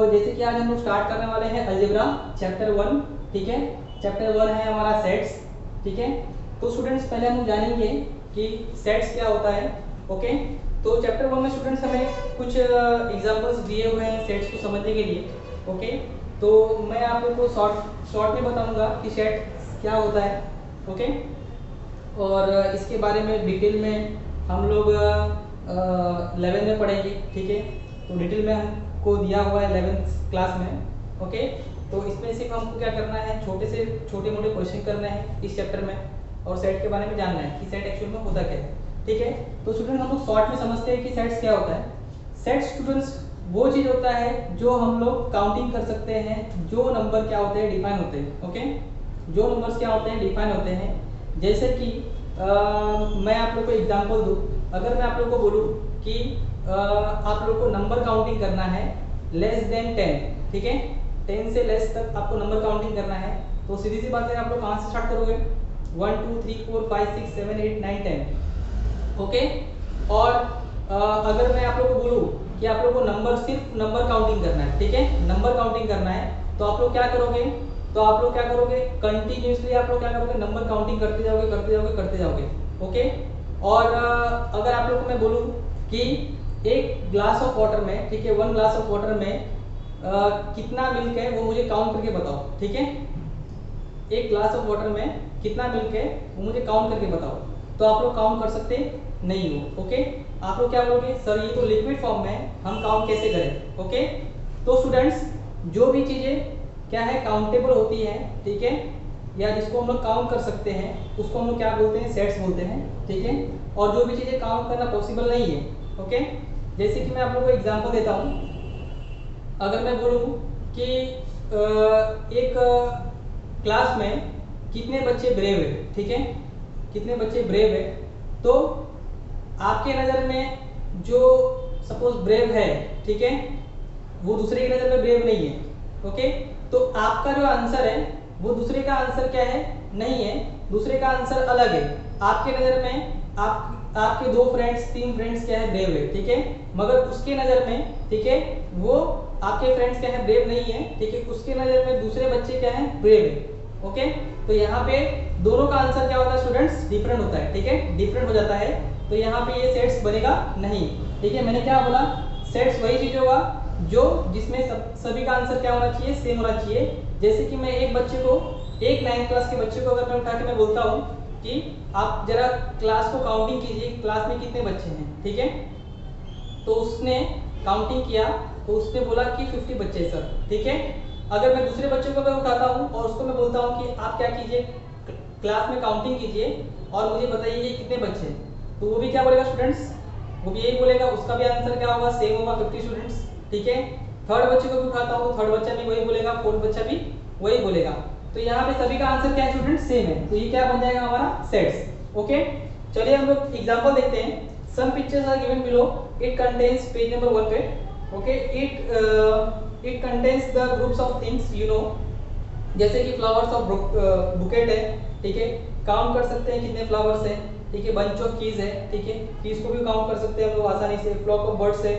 जैसे कि आज हम लोग स्टार्ट करने वाले हैं अलजेब्रा चैप्टर 1, ठीक है। चैप्टर 1 है हमारा सेट्स, ठीक है। तो स्टूडेंट्स पहले हम जानेंगे कि सेट्स क्या होता है, ओके। तो चैप्टर 1 में स्टूडेंट्स हमें कुछ एग्जांपल्स दिए हुए हैं सेट्स को समझने के लिए, ओके। तो मैं आप लोग को शॉर्ट में बताऊंगा कि सेट क्या होता है, ओके। और इसके बारे में डिटेल में हम लोग 11 में पढ़ेंगे, ठीक है। तो डिटेल में हमको दिया हुआ है 11th क्लास में, ओके। तो इसमें सिर्फ हमको क्या करना है, छोटे मोटे क्वेश्चन करने हैं इस चैप्टर में और सेट के बारे में जानना है कि सेट एक्चुअल में होता क्या है, ठीक है। तो स्टूडेंट हम लोग शॉर्ट में समझते हैं कि सेट्स क्या होता है। सेट स्टूडेंट्स वो चीज़ होता है जो हम लोग काउंटिंग कर सकते हैं, जो नंबर क्या होते हैं डिफाइन होते हैं, ओके। जो नंबर्स क्या होते हैं डिफाइन होते हैं। जैसे कि मैं आप लोग को एग्जांपल दूँ, अगर मैं आप लोग को बोलूँ कि आप लोग को नंबर काउंटिंग करना है लेस देन 10, ठीक है। 10 से लेस तक आपको नंबर काउंटिंग करना है, तो सीधी सी बात है आप लोग कहाँ से स्टार्ट करोगे, 1 2 3 4 5 6 7 8 9 10, ओके। और अगर मैं आप लोग को बोलूँ कि आप लोग को सिर्फ नंबर काउंटिंग करना है, ठीक है, नंबर काउंटिंग करना है, तो आप लोग क्या करोगे, कंटिन्यूसली आप लोग क्या करोगे, नंबर काउंटिंग करते जाओगे, ओके। और अगर आप लोग को मैं बोलूँ कि एक ग्लास ऑफ वाटर में, ठीक है, 1 ग्लास ऑफ वाटर में कितना मिल्क है वो मुझे काउंट करके बताओ, ठीक है। एक ग्लास ऑफ वाटर में कितना मिल्क है वो मुझे काउंट करके बताओ, तो आप लोग काउंट कर सकते नहीं हो, ओके। आप लोग क्या बोलोगे, सर ये तो लिक्विड फॉर्म में है, हम काउंट कैसे करें, ओके। तो स्टूडेंट्स जो भी चीज़ें क्या है काउंटेबल होती है, ठीक है, या जिसको हम लोग काउंट कर सकते हैं उसको हम लोग क्या बोलते हैं, सेट्स बोलते हैं, ठीक है। और जो भी चीज़ें काउंट करना पॉसिबल नहीं है, ओके। जैसे कि मैं आप लोगों को एग्जांपल देता हूँ, अगर मैं बोलूँ कि एक क्लास में कितने बच्चे ब्रेव है, ठीक है, कितने बच्चे ब्रेव है, तो आपके नज़र में जो सपोज ब्रेव है, ठीक है, वो दूसरे की नज़र में ब्रेव नहीं है, ओके। तो आपका जो आंसर है वो दूसरे का आंसर क्या है, नहीं है, दूसरे का आंसर अलग है। आपके नज़र में आपके 2 फ्रेंड्स 3 फ्रेंड्स क्या है, ब्रेव है, ठीक है, मगर उसके नज़र में, ठीक है, वो आपके फ्रेंड्स क्या है, ब्रेव नहीं है, ठीक है, उसके नज़र में दूसरे बच्चे क्या है, ब्रेव है, ओके। तो यहाँ पे दोनों का आंसर क्या होता है स्टूडेंट्स, डिफरेंट होता है, ठीक है, डिफरेंट हो जाता है। तो यहाँ पे ये सेट्स बनेगा नहीं, ठीक है। मैंने क्या बोला, सेट्स वही चीज होगा जो जिसमें सभी का आंसर क्या होना चाहिए, सेम होना चाहिए। जैसे कि मैं एक बच्चे को, एक 9th क्लास के बच्चे को अगर मैं उठा के मैं बोलता हूँ कि आप जरा क्लास को काउंटिंग कीजिए, क्लास में कितने बच्चे हैं, ठीक है। तो उसने काउंटिंग किया तो उसने बोला कि 50 बच्चे सर, ठीक है। अगर मैं दूसरे बच्चे को मैं उठाता हूँ और उसको मैं बोलता हूँ कि आप क्या कीजिए, क्लास में काउंटिंग कीजिए और मुझे बताइए ये कितने बच्चे हैं, तो वो भी क्या बोलेगा स्टूडेंट्स, वो भी यही बोलेगा, उसका भी आंसर क्या होगा, सेम होगा, 50 स्टूडेंट्स, ठीक है। थर्ड बच्चे को भी उठाता हूँ, थर्ड बच्चा भी वही बोलेगा, फोर्थ बच्चा भी वही बोलेगा। तो यहाँ पे सभी का आंसर क्या है स्टूडेंट्स, सेम है, तो ये क्या बन जाएगा हमारा सेट्स, ओके। चलिए हम लोग एग्जांपल देखते हैं। Some pictures are given below, it contains page number 1 पे, okay. It contains the groups of things you know, जैसे कि फ्लावर्स ऑफ बुकेट है, ठीक है, काउंट कर सकते हैं कितने फ्लावर्स हैं, ठीक है। बंच ऑफ कीज है, ठीक है, कीज को भी काउंट कर सकते हैं हम लोग आसानी से। फ्लॉक ऑफ बर्ड्स है,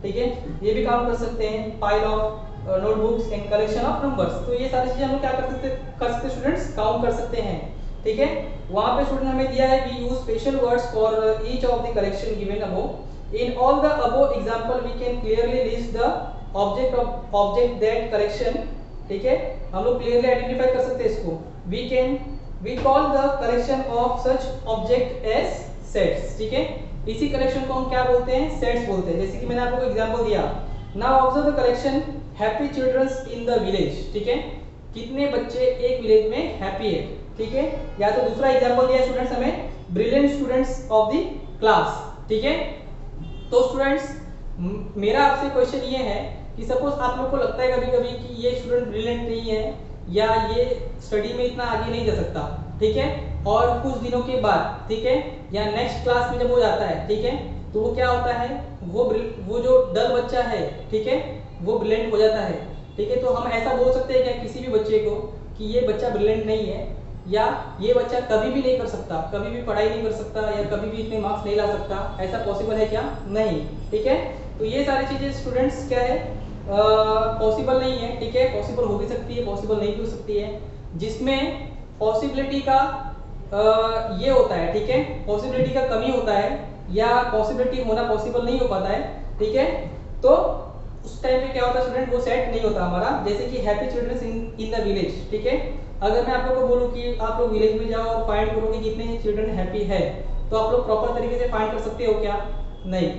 ठीक है, ये भी काउंट कर सकते हैं। Pile of notebooks and collection of numbers, तो ये सारी चीजें हम लोग क्या कर सकते स्टूडेंट्स, काउंट कर सकते हैं, ठीक है। वहां पे स्टूडेंट हमें दिया है we use special words for each of the collection given above. In all the above example we can clearly list the object that collection, ठीक है, हम लोग क्लियरली आइडेंटिफाई कर सकते हैं इसको। We call the collection of such object as sets, ठीक है। इसी कलेक्शन को हम क्या बोलते हैं, सेट्स बोलते हैं। जैसे कि मैंने आपको एग्जांपल दिया, now observe the collection happy children's in the village, ठीक है, कितने बच्चे एक विलेज में हैप्पी है, ठीक है। या तो दूसरा एग्जांपल दिया स्टूडेंट्स हमें, brilliant students of the class, ठीक है। तो स्टूडेंट्स मेरा आपसे क्वेश्चन ये है कि सपोज आप लोग को लगता है कभी कभी कि ये स्टूडेंट ब्रिलियंट नहीं है या ये स्टडी में इतना आगे नहीं जा सकता, ठीक है, और कुछ दिनों के बाद, ठीक है, या नेक्स्ट क्लास में जब वो जाता है, ठीक है, तो वो क्या होता है, वो जो डल बच्चा है, ठीक है, वो ब्रिलियंट हो जाता है, ठीक है। तो हम ऐसा बोल सकते हैं क्या किसी भी बच्चे को कि ये बच्चा ब्रिलियंट नहीं है, या ये बच्चा कभी भी नहीं कर सकता, कभी भी पढ़ाई नहीं कर सकता, या कभी भी इतने मार्क्स नहीं ला सकता, ऐसा पॉसिबल है क्या, नहीं, ठीक है। तो ये सारी चीजें स्टूडेंट्स क्या है, पॉसिबल नहीं है, ठीक है, पॉसिबल हो भी सकती है, पॉसिबल नहीं भी हो सकती है, जिसमें पॉसिबिलिटी का ये होता है, ठीक है, पॉसिबिलिटी का कमी होता है या पॉसिबिलिटी होना पॉसिबल नहीं हो पाता है, ठीक है, तो उस टाइम पे क्या होता है स्टूडेंट, वो सेट नहीं होता हमारा। जैसे कि happy children's in the village, ठीक है, अगर मैं आप लोगों को बोलूं कि आप लोग विलेज में जाओ और फाइंड करो कि कितने चिल्ड्रन हैप्पी है, तो आप लोग प्रॉपर तरीके से फाइंड कर सकते हो क्या? नहीं।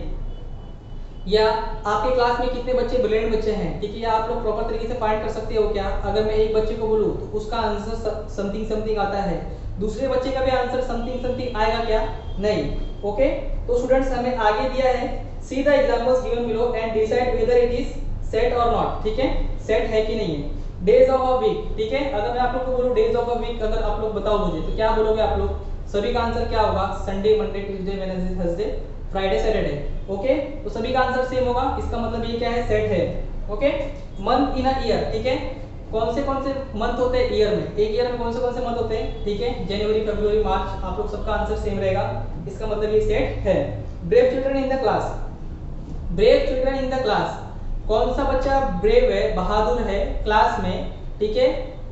या आपके क्लास में कितने बच्चे ब्रिलियंट बच्चे हैं, ठीक है, या आप लोग प्रॉपर तरीके से फाइंड कर सकते हो क्या? अगर मैं एक बच्चे को बोलूं तो उसका आंसर समथिंग समथिंग आता है, दूसरे बच्चे का भी आंसर समथिंग समथिंग आएगा क्या? नहीं। ओके, तो स्टूडेंट्स हमें आगे दिया है, see the examples given below and decide whether it is set और नॉट, ठीक है, सेट है कि नहीं है। डेज ऑफ अ वीक, ठीक है, अगर मैं आप लोग को बोलूं डेज ऑफ अ वीक, अगर आप लोग बताओ मुझे तो क्या बोलोगे आप लोग? सभी का आंसर क्या होगा? Sunday, Monday, Tuesday, Wednesday, Thursday, Friday, Saturday. Okay, तो सभी का आंसर सेम होगा, इसका मतलब ये क्या है? सेट है। Okay, month in a year, ठीक है, कौन से मंथ होते हैं ईयर में? एक ईयर में कौन से मंथ होते हैं? ठीक है, जनवरी, फरवरी, मार्च, आप लोग सबका आंसर सेम रहेगा, इसका मतलब ये सेट है। Brave children in the class, brave children in the class, कौन सा बच्चा ब्रेव है, बहादुर है क्लास में, ठीक है,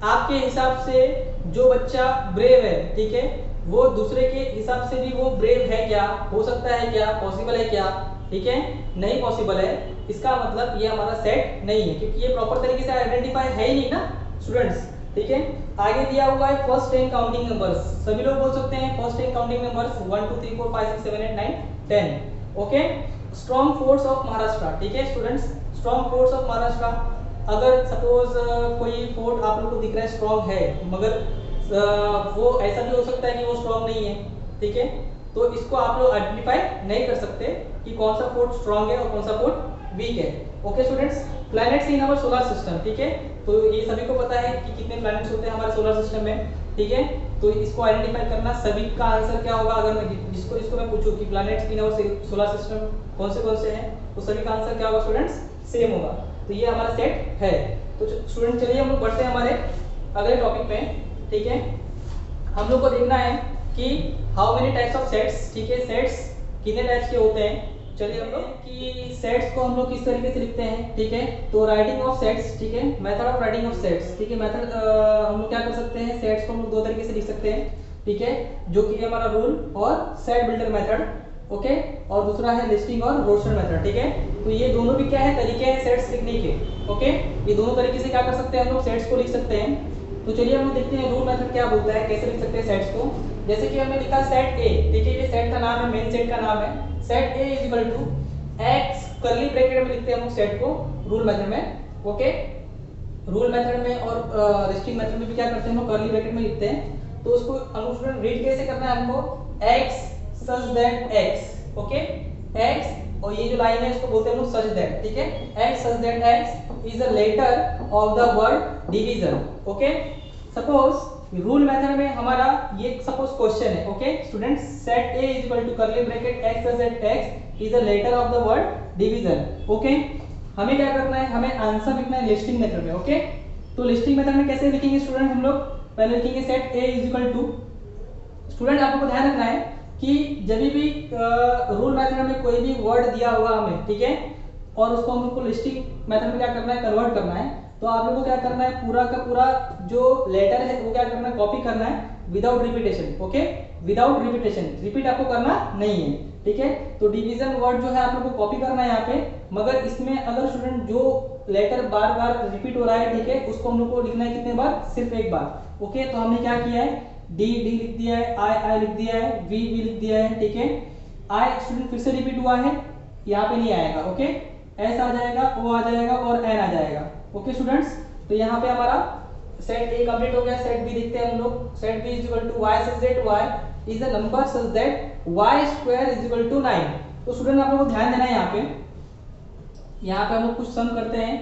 आपके हिसाब से जो बच्चा ब्रेव है, ठीक है, वो दूसरे के हिसाब से भी वो ब्रेव है क्या? हो सकता है क्या? पॉसिबल है क्या? ठीक है, नहीं पॉसिबल है, इसका मतलब ये हमारा सेट नहीं है, क्योंकि ये प्रॉपर तरीके से आइडेंटिफाई है ही नहीं ना स्टूडेंट्स, ठीक है। आगे दिया हुआ है फर्स्ट 10 काउंटिंग नंबर्स, सभी लोग बोल सकते हैं first 10 counting numbers 1 2 3 4 5 6 7 8 9 10। Okay, strong forts of Maharashtra, ठीक है students, strong forts of Maharashtra, अगर सपोज कोई फोर्ट आप लोग को दिख रहा है स्ट्रॉन्ग है, मगर वो ऐसा भी हो सकता है कि वो स्ट्रॉन्ग नहीं है, ठीक है, तो इसको आप लोग आइडेंटिफाई नहीं कर सकते कि कौन सा फोर्ट स्ट्रॉन्ग है और कौन सा फोर्ट वीक है। Okay students, planets in our solar system, ठीक है, तो ये सभी को पता है कि कितने प्लैनेट्स होते हैं हमारे सोलर सिस्टम में, ठीक है, तो इसको आइडेंटिफाई करना, सभी का आंसर क्या होगा? अगर मैं इसको मैं पूछूं कि planets in our solar system कौन से हैं, तो सभी का आंसर क्या होगा स्टूडेंट्स? सेम होगा, तो ये हमारा सेट है। तो स्टूडेंट चलिए हम लोग बढ़ते हैं हमारे अगले टॉपिक में, ठीक है, हम लोग को देखना है कि how many types of sets, ठीक है, सेट्स कितने टाइप्स के होते हैं। चलिए हम लोग कि सेट्स को हम लोग किस तरीके से लिखते हैं, ठीक है, तो राइटिंग ऑफ सेट्स, ठीक है, method of writing of sets, ठीक है, मेथड हम लोग क्या कर सकते हैं, सेट्स को हम लोग दो तरीके से लिख सकते हैं, ठीक है, जो कि हमारा रूल और सेट बिल्डर मेथड, ओके, और दूसरा है लिस्टिंग और रोस्टर मेथड, ठीक है, तो ये दोनों भी क्या है, तरीके हैं सेट्स लिखने के, ओके, ये दोनों तरीके से क्या कर सकते हैं हम लोग, सेट्स को लिख सकते हैं। तो चलिए हम लोग देखते हैं रूल मेथड क्या बोलता है, कैसे लिख सकते हैं सेट्स को। जैसे कि हमने लिखा सेट ए, ठीक है, ये सेट का नाम है, मेन सेट का नाम है, set A is equal to x, curly bracket में लिखते हैं हम लोग सेट को रूल मेथड में, ओके, रूल मेथड में और लिस्टिंग मेथड में भी क्या करते हैं हम लोग, कर्ली ब्रैकेट में लिखते हैं। तो उसको अनुसरण रीड कैसे करना है हमको, x such that x, okay, x, और ये जो लाइन है इसको बोलते हैं हम लोग सच दैट, ठीक है, x such that x is a letter of the word division, okay. Suppose rule method में हमारा ये सपोज क्वेश्चन है, okay students, set a is equal to curly bracket x such that x is a letter of the word division, okay. हमें क्या करना है, हमें answer लिखना है लिस्टिंग मेथड में, ओके। तो लिस्टिंग मेथड में कैसे लिखेंगे स्टूडेंट, हम लोग पहले लिखेंगे set a is equal to, student आपको ध्यान रखना है कि जब भी रूल मेथड में कोई भी वर्ड दिया होगा हमें, ठीक है, और उसको हम लोग को लिस्टिंग मेथड में क्या करना है, कन्वर्ट करना है, तो आप लोगों को क्या करना है, पूरा का पूरा जो लेटर है वो क्या करना है, कॉपी करना है without repetition, okay, without repetition, repeat आपको करना नहीं है, ठीक है। तो डिवीजन वर्ड जो है आप लोग को कॉपी करना है यहाँ पे, मगर इसमें अगर स्टूडेंट जो लेटर बार बार रिपीट हो रहा है, ठीक है, उसको हम लोग को लिखना है कितने बार, सिर्फ एक बार, ओके। तो हमने क्या किया है, डी लिख दिया है, आई लिख दिया है, वी लिख दिया है, ठीक है, आई स्टूडेंट फिर से रिपीट हुआ है, यहाँ पे नहीं आएगा, ओके, एस आ जाएगा, ओ आ जाएगा और एन आ जाएगा, ओके स्टूडेंट्स। तो यहाँ पे हमारा सेट ए कंप्लीट हो गया। सेट बी देखते हैं हम लोग, set B is equal to y such that y is a number such that y square is equal to 9। तो स्टूडेंट आप लोगों को ध्यान देना है, यहाँ पे हम लोग कुछ सम करते हैं,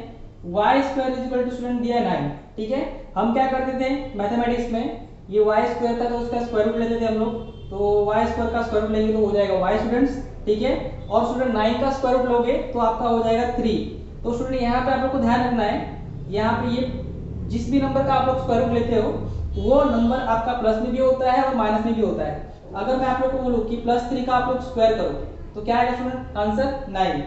y square is equal to student दिया 9, ठीक है। हम क्या करते थे मैथमेटिक्स में, ये y स्क्वायर था तो उसका स्क्वायर रूट लेते थे हम लोग, तो y स्क्वायर का स्क्वायर रूट लेंगे तो हो जाएगा y स्टूडेंट्स, ठीक है, और स्टूडेंट 9 का स्क्वायर रूट लोगे तो आपका हो जाएगा 3। तो स्टूडेंट यहाँ पे आप लोग को ध्यान रखना है, यहाँ पे ये जिस भी नंबर का आप लोग स्क्वायर रूट लेते हो वो नंबर आपका प्लस में भी होता है और माइनस में भी होता है। अगर मैं आप लोग को बोलूं कि +3 का आप लोग स्क्वायर करो तो क्या आएगा स्टूडेंट, आंसर 9,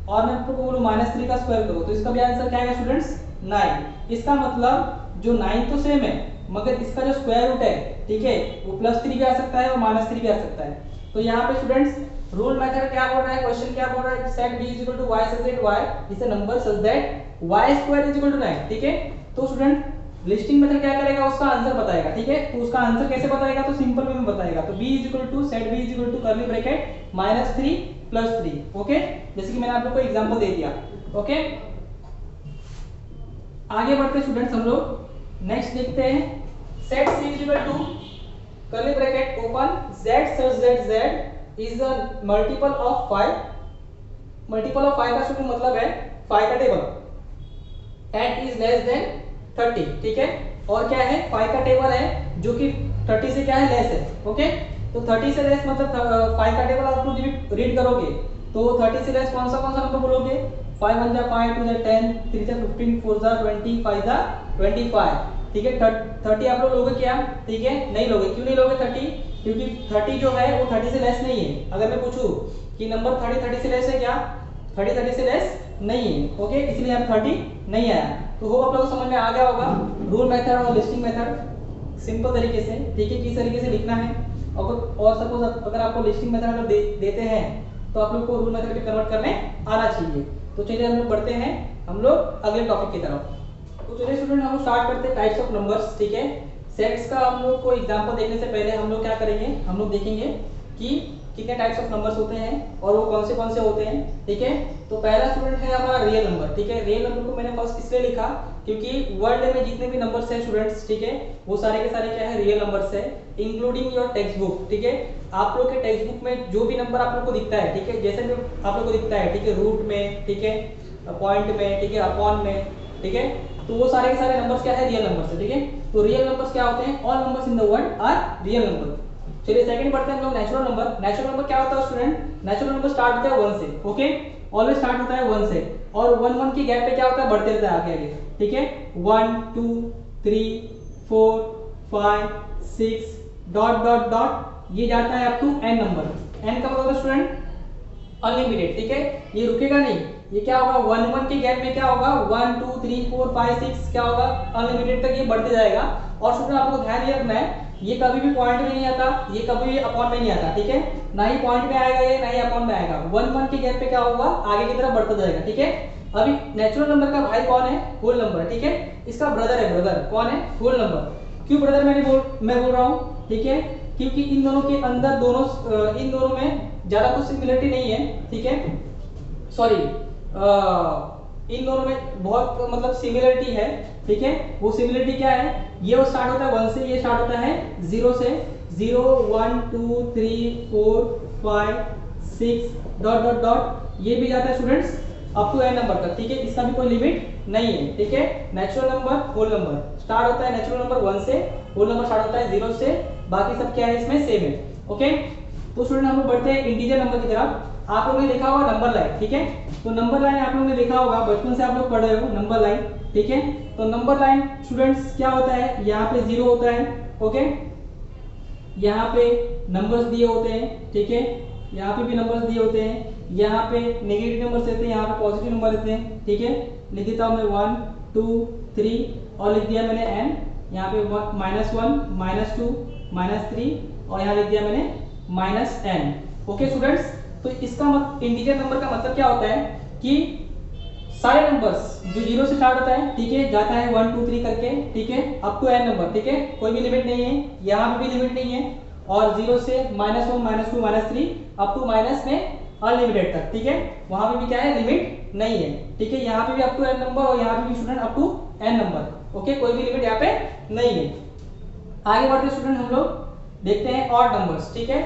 और मैं आपको बोलूँ -3 का स्क्वायर करो तो इसका भी आंसर क्या आएगा स्टूडेंट्स 9। इसका मतलब जो 9 तो सेम है मगर इसका जो स्क्वायर रूट है ठीक है वो +3 भी आ सकता है और -3 भी आ सकता है। तो यहाँ पे स्टूडेंट्स रूल मेथड क्या बोल रहा है, क्वेश्चन क्या बोल रहा है, set b = y such that y is a number such that y² = 9। ठीक है, तो स्टूडेंट लिस्टिंग मेथड क्या करेगा, उसका आंसर बताएगा। ठीक है, तो उसका आंसर कैसे बताएगा, तो सिंपल वे में बताएगा। तो b = set b = curly bracket -3 + 3। Okay, जैसे कि मैंने आप लोग को एग्जांपल दे दिया। ओके, आगे बढ़ते स्टूडेंट्स हम लोग नेक्स्ट देखते हैं। Set c = curly bracket open z such that z is a multiple of 5। Multiple of 5 का स्टूडेंट मतलब है 5 का table and is less than 30। ठीक है, और क्या है 5 का टेबल है जो कि 30 से क्या है लेस है। ओके, तो 30 से लेस मतलब 5 का टेबल आप लोग रीड करोगे तो 30 से लेस कौन सा नंबर बोलोगे, 5 1 जा 5 2 जा 10 3 जा 15 4 जा 20 5 जा 25। ठीक है, 30 आप लोग लोगे क्या, ठीक है नहीं लोगे। क्यों नहीं लोगे 30, क्योंकि 30 जो है वो 30 से लेस नहीं है। अगर मैं पूछूं कि नंबर 30 से लेस है क्या, 30 से लेस नहीं है। ओके, इसलिए यहाँ 30 नहीं आया। तो होप आप लोगों को समझ में आ गया होगा रूल मेथड और लिस्टिंग मेथड सिंपल तरीके से। ठीक है, किस तरीके से लिखना है। और सपोज अगर आपको लिस्टिंग मेथड अगर देते हैं तो आप लोग को रूल मेथड में कन्वर्ट करने आना चाहिए। तो चलिए हम लोग बढ़ते हैं हम लोग अगले टॉपिक की तरफ। तो चलिए स्टूडेंट हम लोग स्टार्ट करते हैं टाइप्स ऑफ नंबर्स। ठीक है, सेट्स का हम लोग को एग्जांपल देखने से पहले हम लोग क्या करेंगे, हम लोग देखेंगे कि कितने टाइप्स ऑफ नंबर्स होते हैं और वो कौन से होते हैं। ठीक है, तो पहला स्टूडेंट है हमारा रियल नंबर। ठीक है, रियल नंबर को मैंने फर्स्ट इसलिए लिखा क्योंकि वर्ल्ड में जितने भी नंबर्स हैं स्टूडेंट्स, ठीक है वो सारे के सारे क्या है रियल नंबर्स है, इंक्लूडिंग योर टेक्स्ट बुक। ठीक है, आप लोग के टेक्स्ट बुक में जो भी नंबर आप लोग को दिखता है, ठीक है जैसे भी आप लोग को दिखता है, ठीक है रूट में, ठीक है पॉइंट में, ठीक है अपॉन में, ठीक है तो वो सारे के सारे नंबर्स क्या है रियल नंबर्स है। ठीक है, तो रियल नंबर्स क्या होते हैं, all numbers in the world are real number. चलिए सेकंड बढ़ते हैं हम लोग नेचुरल नंबर। नेचुरल नंबर क्या होता है स्टूडेंट, नेचुरल नंबर स्टार्ट होता है 1 से। ओके, ऑलवेज स्टार्ट होता है 1 से और 1 1 की गैप पे क्या होता है बढ़ते रहता है आगे आगे। ठीक है, 1 2 3 4 5 6 डॉट डॉट डॉट ये जाता है up to n number. n का मतलब स्टूडेंट अनलिमिटेड। ठीक है, ये रुकेगा नहीं, ये क्या होगा 1 1 के गैप में क्या होगा 1 2 3 4 5 6 क्या होगा अनलिमिटेड तक ये बढ़ते जाएगा। और स्टूडेंट आपको ध्यान ये रखना है ये कभी भी पॉइंट में नहीं आता, ये कभी भी अपॉन में नहीं आता। ठीक है, ना ही पॉइंट में आएगा ये, ना ही अपॉन में आएगा। 1 1 के गैप पे क्या होगा आगे की तरफ बढ़ता जाएगा। ठीक है, अभी नेचुरल नंबर का भाई कौन है, होल नंबर। ठीक है, इसका ब्रदर है, ब्रदर कौन है होल नंबर। क्यों ब्रदर मैं बोल रहा हूँ, ठीक है क्योंकि इन दोनों के अंदर इन दोनों में ज्यादा कुछ सिमिलरिटी नहीं है। ठीक है, सॉरी इन दोनों में बहुत मतलब सिमिलरिटी है। ठीक है, वो सिमिलरिटी क्या है, ये स्टार्ट होता है 1 से, ये स्टार्ट होता है 0 से। 0 1 2 3 4 5 6 डॉट डॉट डॉट ये भी जाता है students up to n number तक। ठीक है, इसका भी कोई लिमिट नहीं है। ठीक है, natural number whole number start होता है नेचुरल नंबर 1 से, होल नंबर स्टार्ट होता है 0 से, बाकी सब क्या है इसमें सेम है। ओके, तो स्टूडेंट हम लोग बढ़ते हैं इंटीजर नंबर की तरफ। आप लोगों ने देखा होगा नंबर लाइन। ठीक है, तो नंबर लाइन आप लोगों ने देखा होगा, बचपन से आप लोग पढ़ रहे हो नंबर लाइन। ठीक है, तो नंबर लाइन स्टूडेंट्स क्या होता है, यहाँ पे 0 होता है। ओके, यहाँ पे नंबर्स दिए होते हैं। ठीक है, यहाँ पे भी नंबर्स दिए होते हैं, यहाँ पे नेगेटिव नंबर्स रहते हैं, यहाँ पे पॉजिटिव नंबर रहते हैं। ठीक है, लिख देता हूँ मैं 1 2 3 और लिख दिया मैंने n, यहाँ पे -1 -2 -3 और यहाँ लिख दिया मैंने -n। ओके स्टूडेंट्स, तो इसका इंटीजर नंबर का मतलब क्या होता है कि सारे नंबर्स जो 0 से स्टार्ट होता है, ठीक है जाता है 1 2 3 करके, ठीक है अप टू n नंबर। ठीक है, कोई भी लिमिट नहीं है, यहाँ पे भी लिमिट नहीं है, और 0 से -1 -2 -3 अप टू माइनस में अनलिमिटेड तक। ठीक है, वहां पे भी क्या है लिमिट नहीं है। ठीक है, यहाँ पे भी अप टू n नंबर और यहाँ पे भी student up to n number. Okay, कोई भी लिमिट यहाँ पे नहीं है। आगे बढ़ते स्टूडेंट हम लोग देखते हैं ऑड नंबर्स। ठीक है,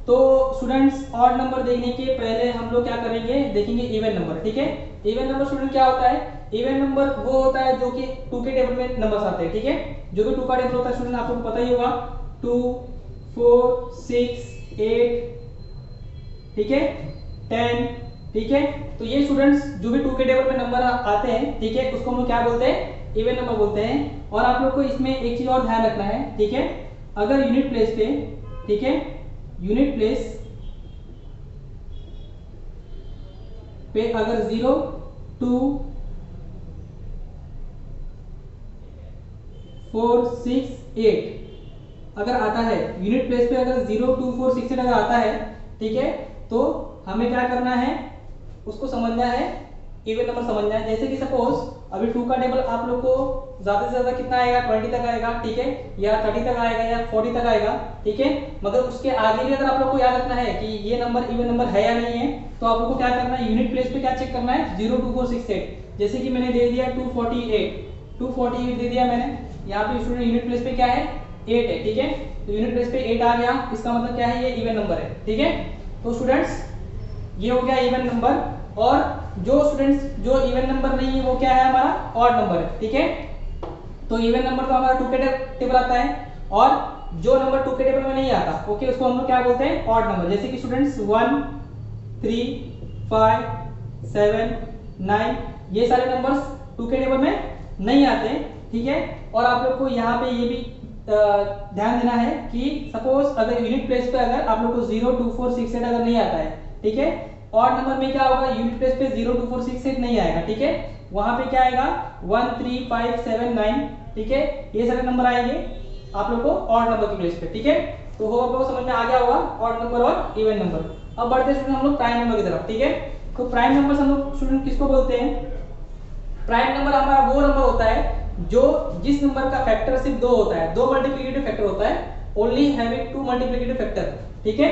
तो स्टूडेंट्स ऑड नंबर देखने के पहले हम लोग क्या करेंगे, देखेंगे इवन नंबर। ठीक है, इवन नंबर स्टूडेंट क्या होता है, इवन नंबर वो होता है जो कि 2 के टेबल में नंबर्स आते हैं। ठीक है, जो भी 2 का टेबल होता है स्टूडेंट आपको पता ही होगा 2 4 6 8 ठीक है 10। ठीक है, तो ये स्टूडेंट्स जो भी 2 के टेबल में नंबर आते हैं, ठीक है उसको हम लोग क्या बोलते हैं, इवन नंबर बोलते हैं। और आप लोग को इसमें एक चीज और ध्यान रखना है। ठीक है, अगर यूनिट प्लेस पे, ठीक है यूनिट प्लेस पे अगर 0 2 4 6 8 अगर आता है, यूनिट प्लेस पे अगर 0 2 4 6 8 अगर आता है, ठीक है, तो हमें क्या करना है, उसको समझना है, इवन नंबर समझना है। जैसे कि सपोज अभी 2 का टेबल आप लोग को ज्यादा से ज्यादा कितना आएगा, 20 तक आएगा, ठीक है, या 30 तक आएगा, या 40 तक आएगा, ठीक है। मगर उसके आगे भी अगर आप लोग को याद रखना है कि ये नंबर इवन नंबर है या नहीं है, तो आप लोग को क्या करना है, यूनिट प्लेस पे क्या चेक करना है, 0 2 4 6 8। जैसे कि मैंने दे दिया 248 दे दिया मैंने, यहाँ पे स्टूडेंट यूनिट प्लेस पे क्या है, 8 है, ठीक है। तो यूनिट प्लेस पे 8 आ गया, इसका मतलब क्या है, ये इवन नंबर है, ठीक है। तो स्टूडेंट्स ये हो गया इवन नंबर, और जो स्टूडेंट्स जो इवन नंबर नहीं है वो क्या है, हमारा ऑड नंबर है, ठीक है। तो इवन नंबर तो हमारा 2 के टेबल आता है, और जो नंबर 2 के टेबल में नहीं आता, ओके, उसको हम लोग क्या बोलते हैं, ऑड नंबर। जैसे कि स्टूडेंट्स 1 3 5 7 9 ये सारे नंबर्स 2 के टेबल में नहीं आते, ठीक है। और आप लोग को यहाँ पे ये भी ध्यान देना है कि सपोज अगर यूनिट प्लेस पे अगर आप लोग को 0 2 4 6 8 अगर नहीं आता है, ठीक है, ऑड नंबर में क्या होगा, यूनिट प्लेस पे 0 2 4 6 8 नहीं आएगा, ठीक है, वहां पे क्या आएगा 1 3 5 7 9, ठीक है, ये सारे नंबर आएंगे आप लोग को ऑड नंबर की प्लेस पे, ठीक है। तो हो आप लोग को समझ में आ गया होगा ऑड नंबर और इवन नंबर। अब बढ़ते हैं हम लोग प्राइम नंबर की तरफ, ठीक है। तो प्राइम नंबर हम लोग स्टूडेंट किसको बोलते हैं, प्राइम नंबर हमारा वो नंबर होता है जो जिस नंबर का फैक्टर सिर्फ 2 होता है, 2 मल्टीप्लिकेटिव फैक्टर होता है, ओनली हैविंग 2 मल्टीप्लिकेटिव फैक्टर, ठीक है।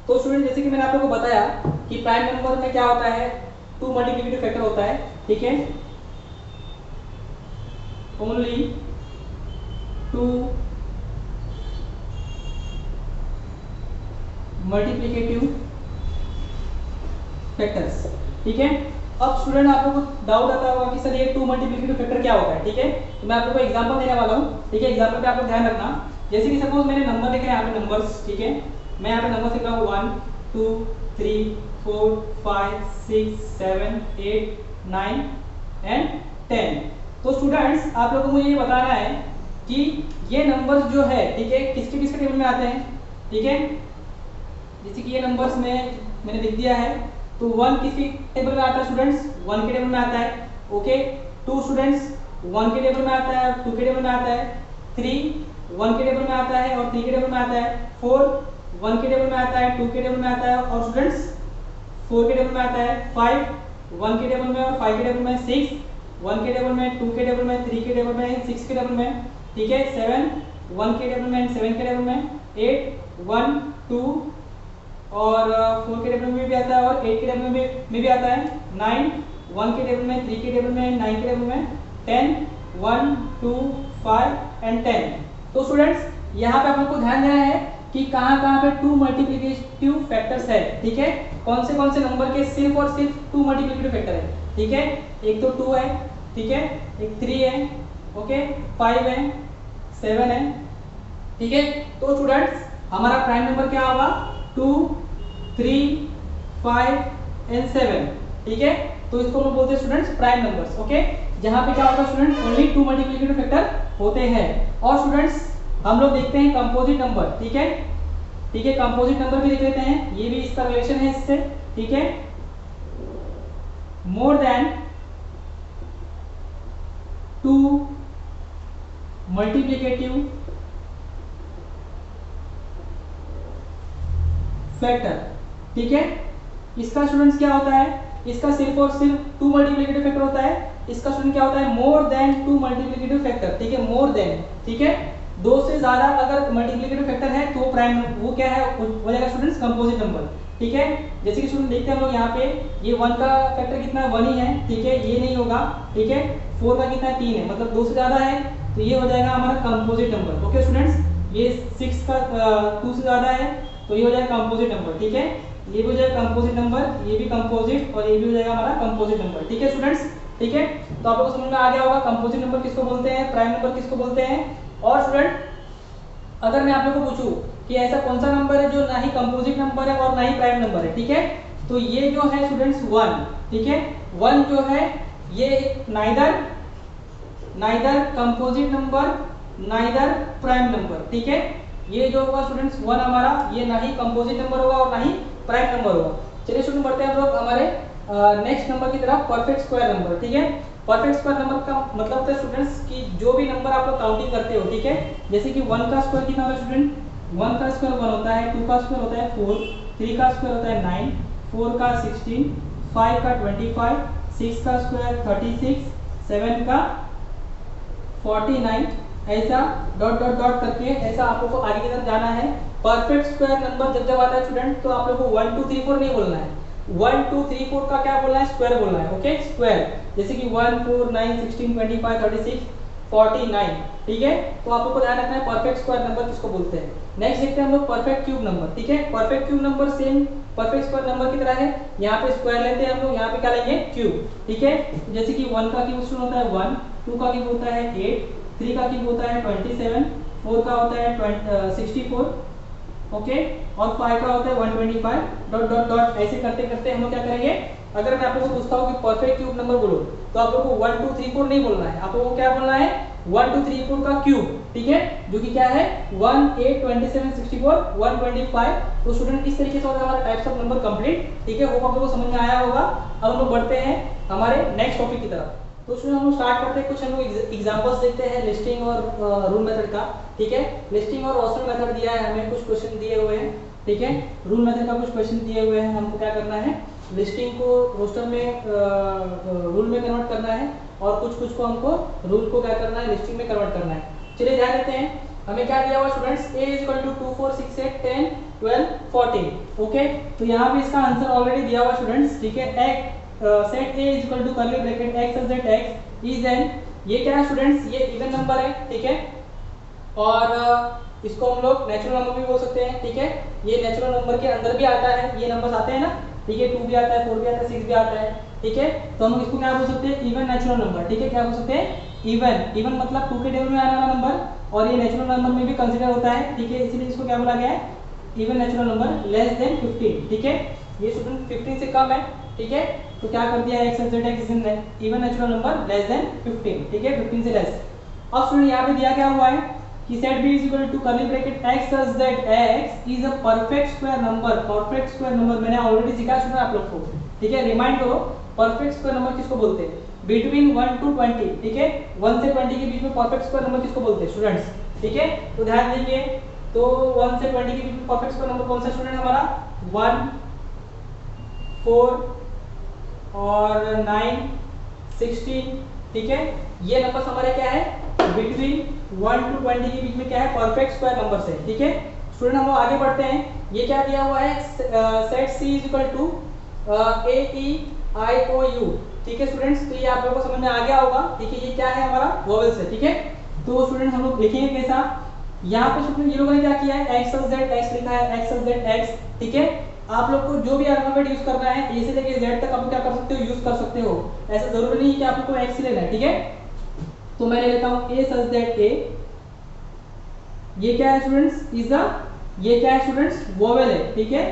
तो स्टूडेंट जैसे कि मैंने आप लोगों को बताया कि प्राइम नंबर में क्या होता है, 2 मल्टीप्लिकेटिव फैक्टर होता है, ठीक है, ओनली 2 मल्टीप्लिकेटिव फैक्टर्स, ठीक है। अब स्टूडेंट आप लोगों को डाउट आता होगा कि सर ये 2 मल्टीप्लिकेटिव फैक्टर क्या होता है, ठीक है। तो मैं आप लोगों को एग्जांपल देने वाला हूँ, ठीक है। एग्जांपल पे आप लोग ध्यान रखना। जैसे कि सपोज मैंने नंबर लिखे हैं यहाँ पे नंबर्स, ठीक है, मैं यहाँ पे नंबर लिख रहा हूँ 1 2 3 4 5 6 7 8 9 एंड 10। तो स्टूडेंट्स आप लोगों को मुझे ये बताना है कि ये नंबर्स जो है, ठीक है, किसके किसके टेबल में आते हैं, ठीक है। जैसे कि ये नंबर्स में मैंने लिख दिया है, तो 1 किसके टेबल में आता है स्टूडेंट्स, 1 के टेबल में आता है, ओके। 2 स्टूडेंट्स 1 के टेबल में आता है, 2 के टेबल में आता है। 3 1 के टेबल में आता है और 3 के टेबल में आता है। 4 1 के टेबल में आता है, 2 के टेबल में आता है और स्टूडेंट्स 4 के टेबल में आता है। 5 1 के टेबल में और 5 के टेबल में। 6 1 के टेबल में, 2 के टेबल में, 3 के टेबल में, 6 के टेबल में, ठीक है। 7 1 के टेबल में, 7 के टेबल में। 8 1 2 और 4 के टेबल में भी आता है और 8 के टेबल में भी आता है। 9 1 के टेबल में, 3 के टेबल में, 9 के टेबल में। 10 1 2 5 एंड 10। तो स्टूडेंट्स यहाँ पे आप लोग को ध्यान देना है कि कहाँ पे 2 मल्टीप्लिकेटिव फैक्टर्स है, ठीक है। कौन से नंबर के सिर्फ और सिर्फ 2 मल्टीप्लिकेटिव फैक्टर है, ठीक है। एक तो 2 है, ठीक है, एक 3 है, ओके, 5 है, 7 है, ठीक है। तो स्टूडेंट्स हमारा प्राइम नंबर क्या होगा, 2 3 5 एंड 7, ठीक है। तो इसको हम बोलते हैं स्टूडेंट्स प्राइम नंबर्स, ओके, जहां पे क्या होता है स्टूडेंट्स, ओनली 2 मल्टीप्लिकेटिव फैक्टर होते हैं। और स्टूडेंट्स हम लोग देखते हैं कंपोजिट नंबर, ठीक है, ठीक है, कंपोजिट नंबर भी देख लेते हैं, ये भी इसका रिलेशन है इससे, ठीक है। मोर देन 2 मल्टीप्लिकेटिव फैक्टर, ठीक है। इसका स्टूडेंट्स क्या होता है, इसका सिर्फ और सिर्फ 2 मल्टीप्लिकेटिव फैक्टर होता है। इसका स्टूडेंट क्या होता है, मोर देन 2 मल्टीप्लिकेटिव फैक्टर, ठीक है, मोर देन, ठीक है। 2 से ज्यादा अगर मल्टीप्लिकेटिव फैक्टर है तो प्राइम, वो क्या है, हो जाएगा स्टूडेंट्स कंपोजिट नंबर, ठीक है। जैसे कि स्टूडेंट देखते हैं हम लोग यहाँ पे, ये 1 का फैक्टर कितना, 1 ही है, ठीक है, ये नहीं होगा, ठीक है। 4 का कितना, 3 है, मतलब 2 से ज्यादा है, तो ये हो जाएगा हमारा कंपोजिट नंबर, ओके स्टूडेंट्स। ये 6 का 2 से ज्यादा है, तो ये हो जाएगा कंपोजिट नंबर, ठीक है। ये भी हो जाएगा कंपोजिट नंबर, ये भी कंपोजिट, और ये भी हो जाएगा हमारा कंपोजिट नंबर, ठीक है स्टूडेंट्स, ठीक है। तो आप लोगों को समझ में आ गया होगा कंपोजिट नंबर किसको बोलते हैं, प्राइम नंबर किसको बोलते हैं। और स्टूडेंट अगर मैं आप लोगों को पूछूं कि ऐसा कौन सा नंबर है जो ना ही कंपोजिट नंबर है और ना ही प्राइम नंबर है, ठीक है, तो ये जो है स्टूडेंट्स 1, ठीक है। 1 जो है ये neither composite number neither prime number, ठीक है। ये जो होगा स्टूडेंट्स 1 हमारा, ये ना ही कंपोजिट नंबर होगा और ना ही प्राइम नंबर होगा। चलिए स्टूडेंट बढ़ते हैं हम लोग हमारे नेक्स्ट नंबर की तरफ परफेक्ट स्क्वायर नंबर, ठीक है। परफेक्ट स्क्वायर नंबर का मतलब होता है स्टूडेंट्स कि जो भी नंबर आप लोग काउंटिंग करते हो, ठीक है, जैसे कि 1 का स्क्वायर कितना होता है स्टूडेंट, 1 का स्क्वायर 1 होता है, 2 का स्क्वायर होता है 4, 3 का स्क्वायर होता है 9, 4 का 16, 5 का 25, 6 का स्क्वायर 36, 7 का 49, ऐसा डॉट डॉट डॉट करके ऐसा आप लोग को आगे की तरफ जाना है। परफेक्ट स्क्वायर नंबर जब जब आता है स्टूडेंट तो आप लोग को 1 2 3 4 नहीं बोलना है, 1 2 3 4 का क्या बोलना है, स्क्वायर बोलना है, ओके, स्क्वायर। जैसे कि 1 4 9 16 25 36 49, ठीक है। तो आप लोग को ध्यान रखना है परफेक्ट स्क्वायर नंबर किसको बोलते हैं। नेक्स्ट देखते हैं हम लोग परफेक्ट क्यूब नंबर, ठीक है। Perfect cube number same perfect square number की तरह है, यहाँ पे स्क्वायर लेते हैं हम लोग, यहाँ पे क्या लेंगे, क्यूब, ठीक है। जैसे कि 1 का क्यूब होता है 1, 2 का क्यूब होता है 8, 3 का क्यूब होता है 27, 4 का होता है 64, ओके, और 5 का होता है 125, डॉट डॉट डॉट ऐसे करते करते हम लोग क्या करेंगे। अगर मैं आप लोगों को पूछता हूँ कि परफेक्ट क्यूब नंबर बोलो तो आप लोगों को 1 2 3 4 नहीं बोलना है, आप लोगों को क्या बोलना है, 1 2 3 4 का क्यूब, ठीक है, जो कि क्या है 1 8 27 64 125। तो स्टूडेंट इस तरीके से होगा हमारा टाइप्स ऑफ नंबर कंप्लीट, ठीक है। होप आप लोगों को समझ में आया होगा। अब हम लोग बढ़ते हैं हमारे नेक्स्ट टॉपिक की तरफ। तो स्टूडेंट हम लोग स्टार्ट करते हैं, कुछ हम लोग एग्जांपल्स देखते हैं लिस्टिंग और रूल मेथड का, ठीक है। लिस्टिंग और रोस्टर मेथड दिया है हमें, कुछ क्वेश्चन दिए हुए हैं, ठीक है। रूल मेथड का कुछ क्वेश्चन दिए हुए हैं, हमको क्या करना है, लिस्टिंग को रोस्टर में रूल में कन्वर्ट करना है, और कुछ कुछ को हमको रूल को क्या करना है, लिस्टिंग में कन्वर्ट करना है। चलिए ध्यान देते हैं, हमें क्या दिया हुआ स्टूडेंट्स, a = 2 4 6 8 10 12 14, ओके। तो यहाँ पे इसका आंसर ऑलरेडी दिया हुआ स्टूडेंट्स, ठीक है। Set a = curly bracket x z x is an, ये क्या है स्टूडेंट्स, ये इवन नंबर है, ठीक है। और इसको हम लोग नेचुरल नंबर भी बोल सकते हैं, ठीक है। ये नेचुरल नंबर के अंदर भी आता है, ये नंबर्स आते हैं ना, ठीक है, 2 भी आता है, 4 भी आता है, 6 भी आता है, ठीक है। तो हम इसको क्या बोल सकते हैं, इवन नेचुरल नंबर, ठीक है। क्या बोल सकते हैं, इवन। इवन मतलब 2 के टेबल में आने वाला नंबर, और ये नेचुरल नंबर में भी कंसीडर होता है, ठीक है, इसीलिए इसको क्या बोला गया है, even natural number less than 15, ठीक है। ये स्टूडेंट 15 से कम है, ठीक है, तो क्या कर दिया x z x even natural number less than 15, ठीक है, 15 से लेस। अब स्टूडेंट यहाँ पे दिया क्या हुआ है कि set b = curly bracket x z x is a perfect square number. Perfect square number मैंने ऑलरेडी सिखाया स्टूडेंट आप लोग को, ठीक है, रिमाइंड करो। परफेक्ट स्क्वायर नंबर किसको बोलते हैं, बिटवीन 1 to 20, ठीक है, 1 से 20 के बीच में परफेक्ट स्क्वायर नंबर किसको बोलते हैं स्टूडेंट्स, ठीक है। तो ध्यान दीजिए, तो 1 से 20 के बीच में परफेक्ट स्क्वायर नंबर कौन सा स्टूडेंट हमारा, 1 4 और 9 16, ठीक है। ये नंबर्स हमारे क्या है, बिटवीन 1 to 20 के बीच में क्या है, परफेक्ट स्क्वायर नंबर्स है, ठीक है। स्टूडेंट हम लोग आगे बढ़ते हैं, ये क्या दिया हुआ है, set c = a e i o u, ठीक है स्टूडेंट्स। तो ये आप लोगों को समझ में आ गया होगा, ठीक है। ये क्या है, हमारा वोवेल्स है, ठीक है। तो स्टूडेंट हम लोग लिखेंगे कैसा, यहाँ पे स्टूडेंट ये लोगों ने क्या किया है, x z x लिखा है, x z x, ठीक है। आप लोग को जो भी अल्फाबेट यूज करना है ए से लेके जेड तक आप क्या कर सकते हो, यूज कर सकते हो, ऐसा जरूरी नहीं है कि आप लोग को एक्स ही लेना है, ठीक है। तो मैं ले लेता हूं ए सच दैट ए, ये क्या है स्टूडेंट्स, इज अ, ये क्या है स्टूडेंट्स, वोवेल है, ठीक है।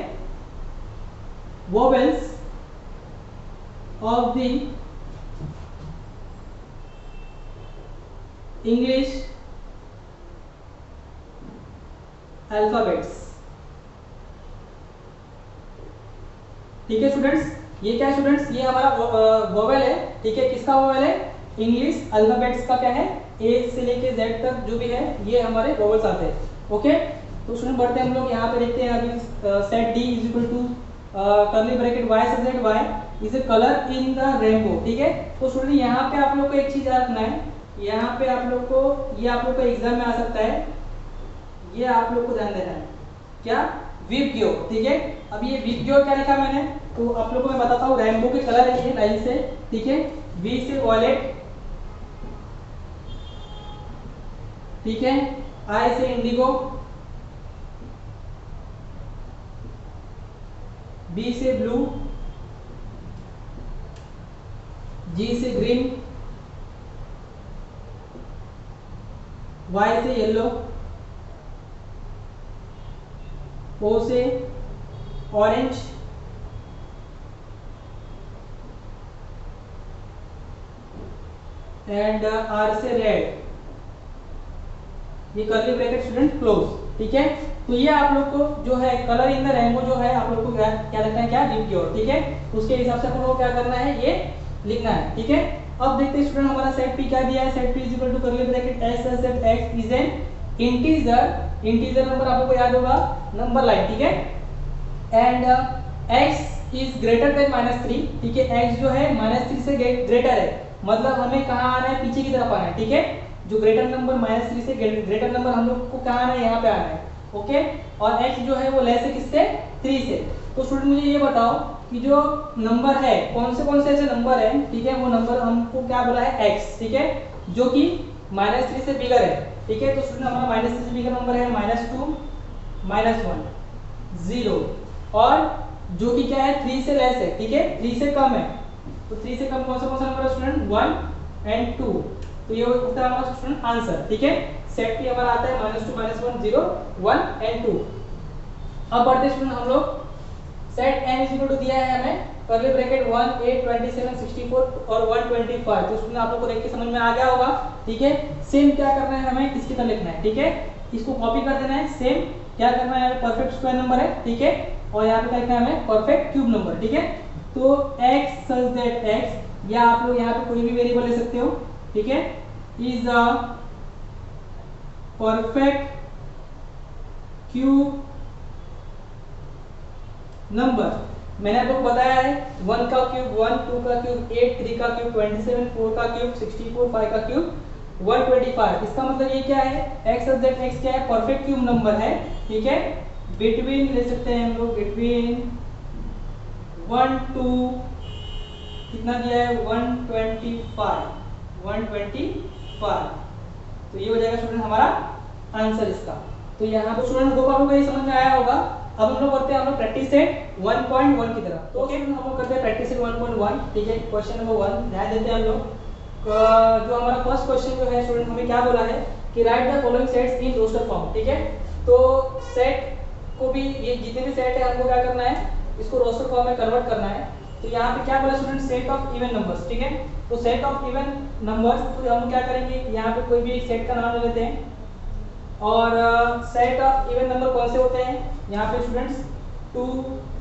Vowels of the English alphabets, ठीक है स्टूडेंट्स। ये क्या है स्टूडेंट्स, ये हमारा वोवेल है, ठीक है। किसका वोवेल है, इंग्लिश अल्फाबेट्स का क्या है, ए से लेके जेड तक जो भी है ये हमारे वोवेल्स आते हैं, ओके। तो स्टूडेंट बढ़ते हैं हम लोग, यहाँ पे देखते हैं अभी set D = curly bracket y से z y is a colour in the rainbow, ठीक है। तो स्टूडेंट यहाँ पे आप लोग को एक चीज याद रखना है, यहाँ पे आप लोग को, ये आप लोग को एग्जाम में आ सकता है, ये आप लोग को ध्यान देना है, क्या, विबग्यो, ठीक है। अब ये विबग्यो क्या लिखा मैंने, तो आप लोगों को मैं बताता हूँ, रेनबो के कलर है ये लाइन से, ठीक है। वी से वॉयलेट, ठीक है, आई से इंडिगो, बी से ब्लू, जी से ग्रीन, वाई से येलो, ओ से ऑरेंज, एंड आर से रेड। ये कर्ली ब्रैकेट स्टूडेंट क्लोज, ठीक है। तो ये आप लोग को जो है कलर इन द रेनबो जो है आप लोग को क्या रखना है, क्या गिव की ओर, ठीक है। उसके हिसाब से अपन लोग क्या करना है, ये लिखना है, ठीक है। अब देखते हैं स्टूडेंट हमारा सेट पी क्या दिया है, set P is equal to curly bracket s s at x is an integer number आप लोग को याद होगा नंबर लाइन, ठीक है। And x is greater than -3, ठीक है। x जो है -3 से ग्रेटर है, मतलब हमें कहाँ आना है, पीछे की तरफ आना है, ठीक है। जो ग्रेटर नंबर -3 से ग्रेटर नंबर हम लोग को कहाँ आना है, यहाँ पे आना है, ओके। और x जो है वो लेस है किससे, 3 से। तो स्टूडेंट मुझे ये बताओ कि जो नंबर है कौन से ऐसे नंबर है, ठीक है, वो नंबर हमको क्या बोला है, x, ठीक है, जो कि -3 से बिगर है, ठीक है। तो स्टूडेंट हमारा -3 से बिगर नंबर है -2 -1 0, और जो कि क्या है 3 से लेस है, ठीक है, 3 से कम है। तो 3 से कम कौन सा नंबर है स्टूडेंट, 1 एंड 2। तो ये होता है हमारा स्टूडेंट आंसर, ठीक है। सेट पी हमारा आता है -2 -1 0 1 एंड 2। अब बढ़ते स्टूडेंट हम लोग set n is equal to दिया है हमें कर्ली ब्रैकेट 1 8 27 64 और 125। तो स्टूडेंट आप लोग को देख के समझ में आ गया होगा, ठीक है। सेम क्या करना है, हमें किसकी तरह लिखना है, ठीक है, इसको कॉपी कर देना है। सेम क्या करना है, परफेक्ट स्क्वायर नंबर है, ठीक है, और यहाँ पे क्या लिखना है हमें, परफेक्ट क्यूब नंबर, ठीक है। तो x सच दैट x, या आप लोग यहाँ पे कोई भी वेरिएबल ले सकते हो, ठीक है, is a perfect cube number. मैंने आपको बताया है 1 का क्यूब 1, 2 का क्यूब 8, 3 का क्यूब 27, 4 का क्यूब 64, 5 का क्यूब 125। इसका मतलब ये क्या है, x सच दैट x क्या है, परफेक्ट क्यूब नंबर है, ठीक है। बिटवीन ले सकते हैं हम लोग, बिटवीन 1 to कितना दिया है, 125। तो ये हो जाएगा स्टूडेंट हमारा आंसर इसका। तो यहाँ पे स्टूडेंट होप आपको ये समझ में आया होगा। अब हम लोग करते हैं हम लोग प्रैक्टिस सेट 1.1 की तरफ। तो ओके हम लोग करते हैं प्रैक्टिस सेट 1.1, ठीक है। क्वेश्चन नंबर 1 ध्यान देते हैं हम लोग। जो हमारा फर्स्ट क्वेश्चन जो है स्टूडेंट हमें क्या बोला है कि write the following sets in roster form, ठीक है। तो सेट को भी, ये जितने भी सेट है हमको क्या करना है, इसको रोस्टर फॉर्म में कन्वर्ट करना है। तो यहाँ पे क्या बोला student, set of even numbers, ठीक है। तो सेट ऑफ इवन नंबर्स, तो हम क्या करेंगे, यहाँ पे कोई भी एक सेट का नाम ले लेते हैं। और सेट ऑफ इवन नंबर कौन से होते हैं, यहाँ पे स्टूडेंट्स 2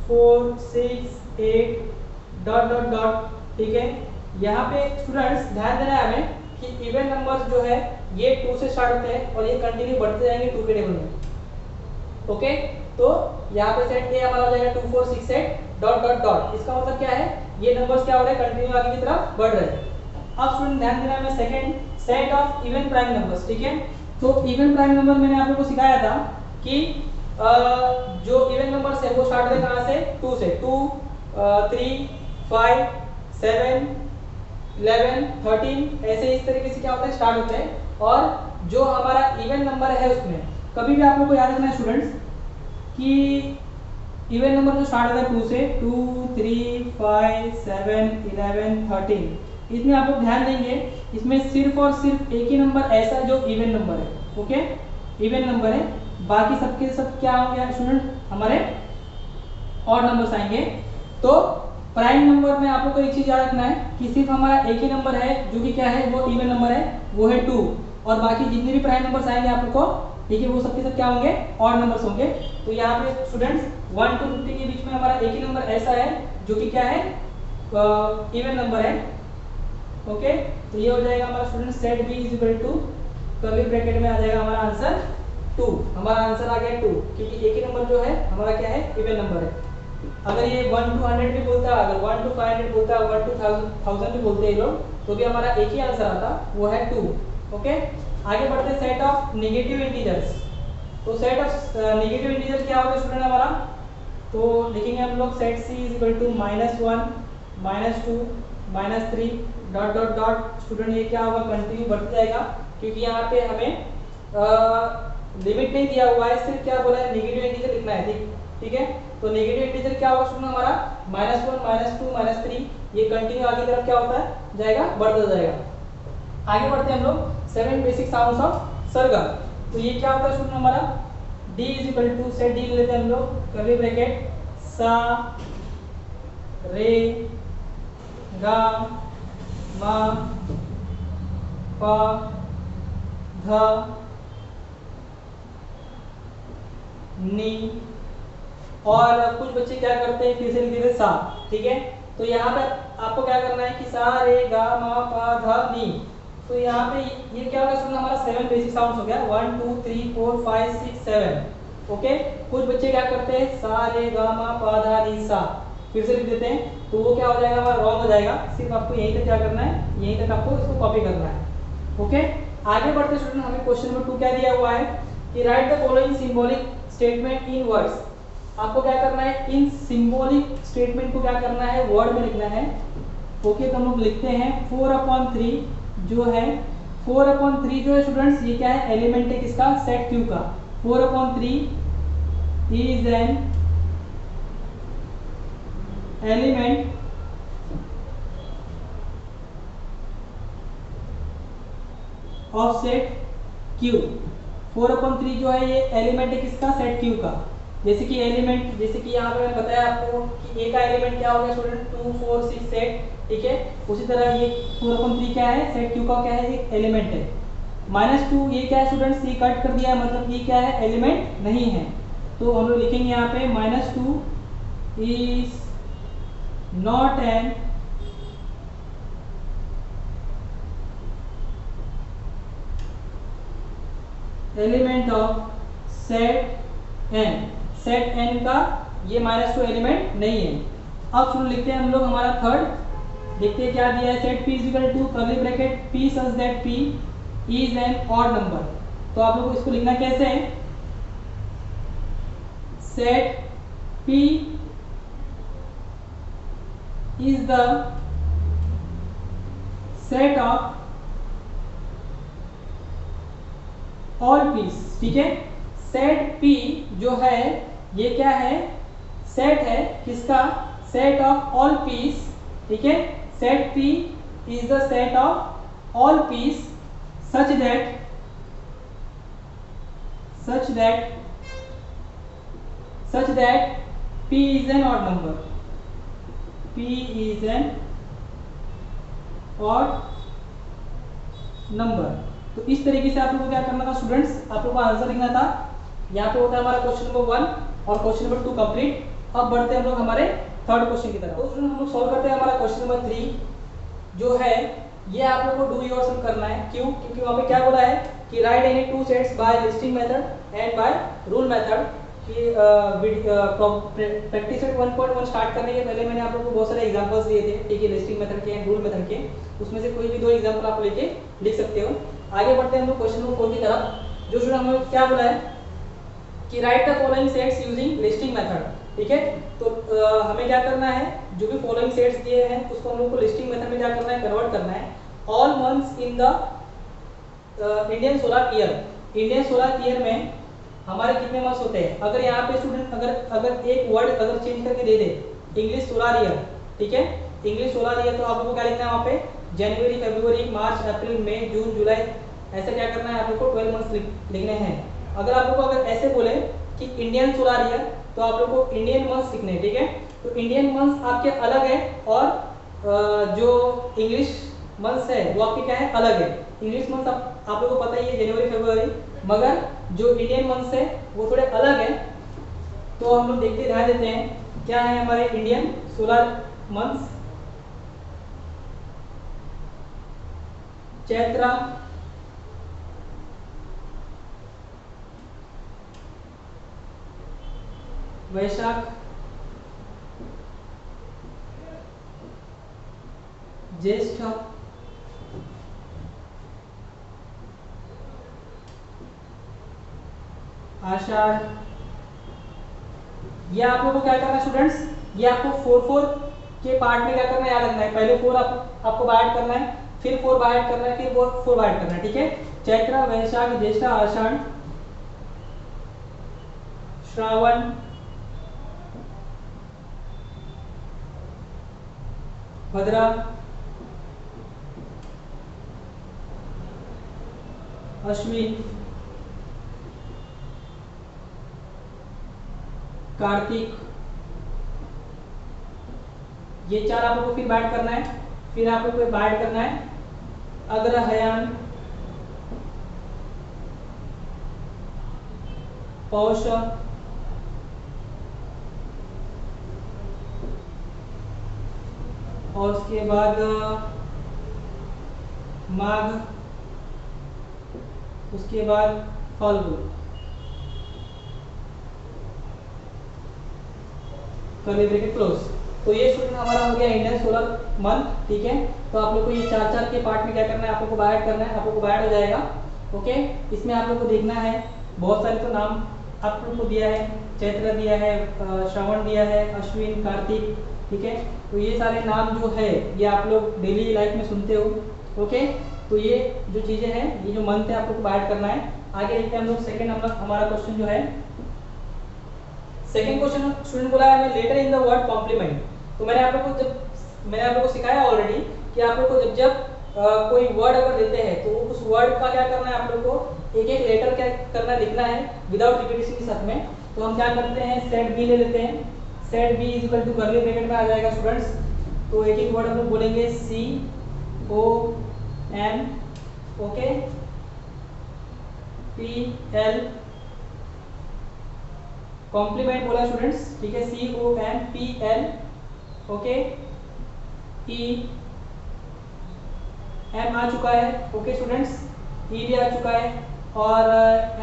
4 6 8 डॉट डॉट डॉट, ठीक है। यहाँ पे स्टूडेंट्स ध्यान देना है हमें कि इवन नंबर्स जो है ये 2 से स्टार्ट होते हैं और ये कंटिन्यू बढ़ते जाएंगे 2 के टेबल में, ओके। तो यहाँ पे सेट ए हमारा हो जाएगा 2 4 6 8 डॉट डॉट डॉट। इसका मतलब क्या है, ये नंबर्स क्या हो रहे हैं, कंटिन्यू आगे की तरफ बढ़ रहे हैं। अब स्टूडेंट ध्यान देना है second, set of even prime numbers, ठीक है। तो इवन प्राइम नंबर मैंने आप लोगों को सिखाया था कि जो इवन नंबर्स है वो स्टार्ट होते हैं कहाँ से, 2 से। 2 3 5 7 11 13 ऐसे इस तरीके से क्या होता है, स्टार्ट होते हैं। और जो हमारा इवन नंबर है उसमें कभी भी आप लोग को याद रखना है स्टूडेंट्स कि इवन नंबर जो स्टार्ट होता है 2 से, 2 3 5 7 11 13, इसमें आप लोग ध्यान देंगे, इसमें सिर्फ और सिर्फ एक ही नंबर ऐसा है जो इवन नंबर है, ओके, इवन नंबर है। बाकी सबके सब क्या होंगे स्टूडेंट, हमारे ऑड नंबर्स आएंगे। तो प्राइम नंबर में आप लोग को एक चीज याद रखना है कि सिर्फ हमारा एक ही नंबर है जो कि क्या है, वो इवन नंबर है, वो है 2। और बाकी जितने भी प्राइम नंबर्स आएंगे आप लोग को, ठीक है, वो सबके सब क्या होंगे, ऑड नंबर्स होंगे। तो यहाँ पे स्टूडेंट्स 1 to 50 के बीच में हमारा एक ही नंबर ऐसा है जो कि क्या है, इवन नंबर है, ओके। तो ये हो जाएगा हमारा student set B is equal to curly bracket में आ जाएगा हमारा आंसर 2। हमारा आंसर आ गया 2, क्योंकि एक ही नंबर जो है हमारा क्या है, इवन नंबर है। अगर ये 1 to 100 भी बोलता है, अगर 1 to 500 बोलता है, 1 to 1000 भी बोलते हैं लोग, तो भी हमारा एक ही आंसर आता, वो है 2, ओके। आगे बढ़ते हैं सेट ऑफ नेगेटिव इंटीजर्स। तो सेट ऑफ नेगेटिव इंटीजर क्या होगा स्टूडेंट हमारा, तो लिखेंगे हम लोग set C is equal to -1 -2 -3 dot dot dot. Student ये क्या होगा, कंटिन्यू बढ़ते जाएगा, क्योंकि यहाँ पे हमें लिमिट नहीं दिया हुआ है, सिर्फ क्या बोला है, नेगेटिव इंटीजर लिखना है, ठीक है। तो नेगेटिव इंटीजर क्या होगा स्टूडेंट हमारा, -1 -2 -3, ये कंटिन्यू आगे तरफ क्या होता है जाएगा, बढ़ता जाएगा। आगे बढ़ते हैं हम लोग 7 बेसिक साउंड्स ऑफ सरगम। तो ये क्या होता है स्टूडेंट हमारा, D is equal to, set D लेते हैं हम लोग, कर्ली ब्रैकेट सा रे गा मा पा धा नी, और कुछ बच्चे क्या करते हैं फिर से लिख देते हैं सा, ठीक है। तो यहाँ पे आपको क्या करना है कि सा रे गा मा पा धा नी। तो यहाँ पे ये क्या होगा स्टूडेंट, हमारा 7 बेसिक साउंड्स हो गया, 1 2 3 4 5 6 7, ओके। कुछ बच्चे क्या करते हैं सा रे गा मा पा धा नी सा, फिर से लिख देते हैं, तो वो क्या हो जाएगा हमारा रॉन्ग हो जाएगा। सिर्फ आपको यहीं तक क्या करना है, यहीं तक आपको इसको कॉपी करना है, ओके। आगे बढ़ते स्टूडेंट, हमें क्वेश्चन नंबर 2 क्या दिया हुआ है कि write the following symbolic statement in words. आपको क्या करना है, इन सिंबॉलिक स्टेटमेंट को क्या करना है, वर्ड में लिखना है, ओके। तो हम लोग लिखते हैं 4/3 जो है, 4/3 जो है स्टूडेंट्स ये क्या है, एलिमेंट है किसका, सेट क्यू का। 4/3 is an element of set Q. 4/3 जो है ये एलिमेंट है किसका, सेट क्यू का। जैसे कि एलिमेंट, जैसे कि यहाँ पे मैंने बताया आपको कि ए का एलिमेंट क्या हो गया स्टूडेंट, 2 4 6 8, ठीक है। उसी तरह ये 4/3 क्या है, सेट क्यू का क्या है, एक एलिमेंट है। -2 ये क्या है स्टूडेंट्स, ये कट कर दिया है, मतलब ये क्या है, एलिमेंट नहीं है। तो हम लोग लिखेंगे यहाँ पे -2 is not an element of set N. Set N का ये -2 एलिमेंट नहीं है। अब शुरू लिखते हैं हम लोग हमारा थर्ड, देखते हैं क्या दिया है, set p is equal to curly bracket p such that p is an odd number. तो आप लोग को इसको लिखना कैसे है, set p is the set of all piece, ठीक है। सेट p जो है ये क्या है, सेट है किसका, सेट ऑफ ऑल पीस, ठीक है। Set p is the set of all piece such that p is an odd number, p is an odd number। तो इस तरीके से आप लोगों को क्या करना था स्टूडेंट्स, आप लोगों को आंसर लिखना था। यहाँ पे होता है हमारा क्वेश्चन नंबर 1 और क्वेश्चन नंबर 2 कंप्लीट। अब बढ़ते हैं हम लोग हमारे थर्ड क्वेश्चन की तरफ। तो स्टूडेंट हम लोग सॉल्व करते हैं हमारा क्वेश्चन नंबर 3 जो है, ये आप लोगों को डू योरसेल्फ करना है। क्यों, क्योंकि वहाँ पे क्या बोला है कि write any 2 sets by listing method and by rule method. कि प्रैक्टिस सेट 1.1 स्टार्ट करने के पहले मैंने आप लोगों को बहुत सारे एग्जांपल्स दिए थे, ठीक है, लिस्टिंग मेथड के एंड रूल मेथड के। उसमें से कोई भी 2 एग्जांपल आप लेके लिख सकते हो। आगे बढ़ते हैं हम लोग क्वेश्चन नंबर 4 की तरफ। जो स्टूडेंट हमें क्या बोला है कि write the following sets using listing method, ठीक है। तो हमें क्या करना है, जो भी फॉलोइंग सेट्स दिए हैं उसको हम लोग को लिस्टिंग मेथड में क्या करना है, कन्वर्ट करना है। All months in the Indian solar year. Indian solar year में हमारे कितने मंथ्स होते हैं। अगर यहाँ पे स्टूडेंट अगर एक वर्ड अगर चेंज करके दे दे, इंग्लिश सोलर ईयर, ठीक है, इंग्लिश सोलर ईयर, तो आप लोगों को क्या लिखना है वहाँ पे, जनवरी फरवरी मार्च अप्रैल मई जून जुलाई, ऐसा क्या करना है आप लोग को 12 मंथ्स लिखने हैं। अगर आप लोग को अगर ऐसे बोले कि इंडियन सोलर ईयर, तो आप लोग को इंडियन मंथ्स लिखने हैं, ठीक है। तो इंडियन मंथ्स आपके अलग है और जो इंग्लिश मंथ्स है वो आपके क्या है, अलग है। इंग्लिश मंथ्स आप लोगों को पता ही है जनवरी फरवरी, मगर जो इंडियन मंथ्स है वो थोड़े अलग है। तो हम लोग देखते ध्यान देते हैं क्या है हमारे इंडियन सोलर मंथ्स। चैत्र, वैशाख, ज्येष्ठ, आषाढ़। ये आप लोगों को क्या करना है स्टूडेंट्स, ये आपको 4 के पार्ट में क्या करना है, याद रखना है। पहले 4 आपको बाय ऐड करना है, फिर 4 बाय ऐड करना है, फिर 4 बाय ऐड करना है, ठीक है। चैत्र, वैशाख, ज्येष्ठ, आषाढ़, श्रावण, भद्रा, अश्विन, कार्तिक। ये 4 आप लोगों को फिर बाय ऐड करना है, फिर आप लोग को बाय ऐड करना है अग्रहायण, पौष, और उसके बाद माघ, उसके बाद फाल्गुन, कर्ली ब्रैकेट क्लोज। तो ये स्टूडेंट हमारा हो गया इंडियन सोलर मंथ, ठीक है। तो आप लोग को ये चार चार के पार्ट में क्या करना है, आप लोग को बाय करना है, आप लोग को बाय हो जाएगा। ओके, इसमें आप लोग को देखना है बहुत सारे तो नाम आप लोग को दिया है, चैत्र दिया है, श्रावण दिया है, अश्विन, कार्तिक, ठीक है। तो ये सारे नाम जो है ये आप लोग डेली लाइफ में सुनते हो। ओके, तो ये जो चीजें हैं, ये जो मंथ है आप लोग को बाय करना है। आगे देखते हैं हम लोग सेकंड हमारा क्वेश्चन जो है, सेकंड क्वेश्चन स्टूडेंट बोला है हमें letter in the word complement. तो मैंने आप लोग को सिखाया ऑलरेडी कि आप लोग को जब कोई वर्ड अगर देते हैं तो उस वर्ड का क्या करना है, आप लोग को एक एक लेटर क्या करना है, लिखना है विदाउट रिपीटेशन के साथ में। तो हम क्या करते हैं, सेट बी ले लेते हैं। Set B is equal to curly bracket में आ जाएगा स्टूडेंट्स। तो एक एक वर्ड हम लोग बोलेंगे, C O M, okay, P L, compliment बोला स्टूडेंट्स, ठीक है, C O M P L, okay, E M आ चुका है, ओके स्टूडेंट्स, ई भी आ चुका है, और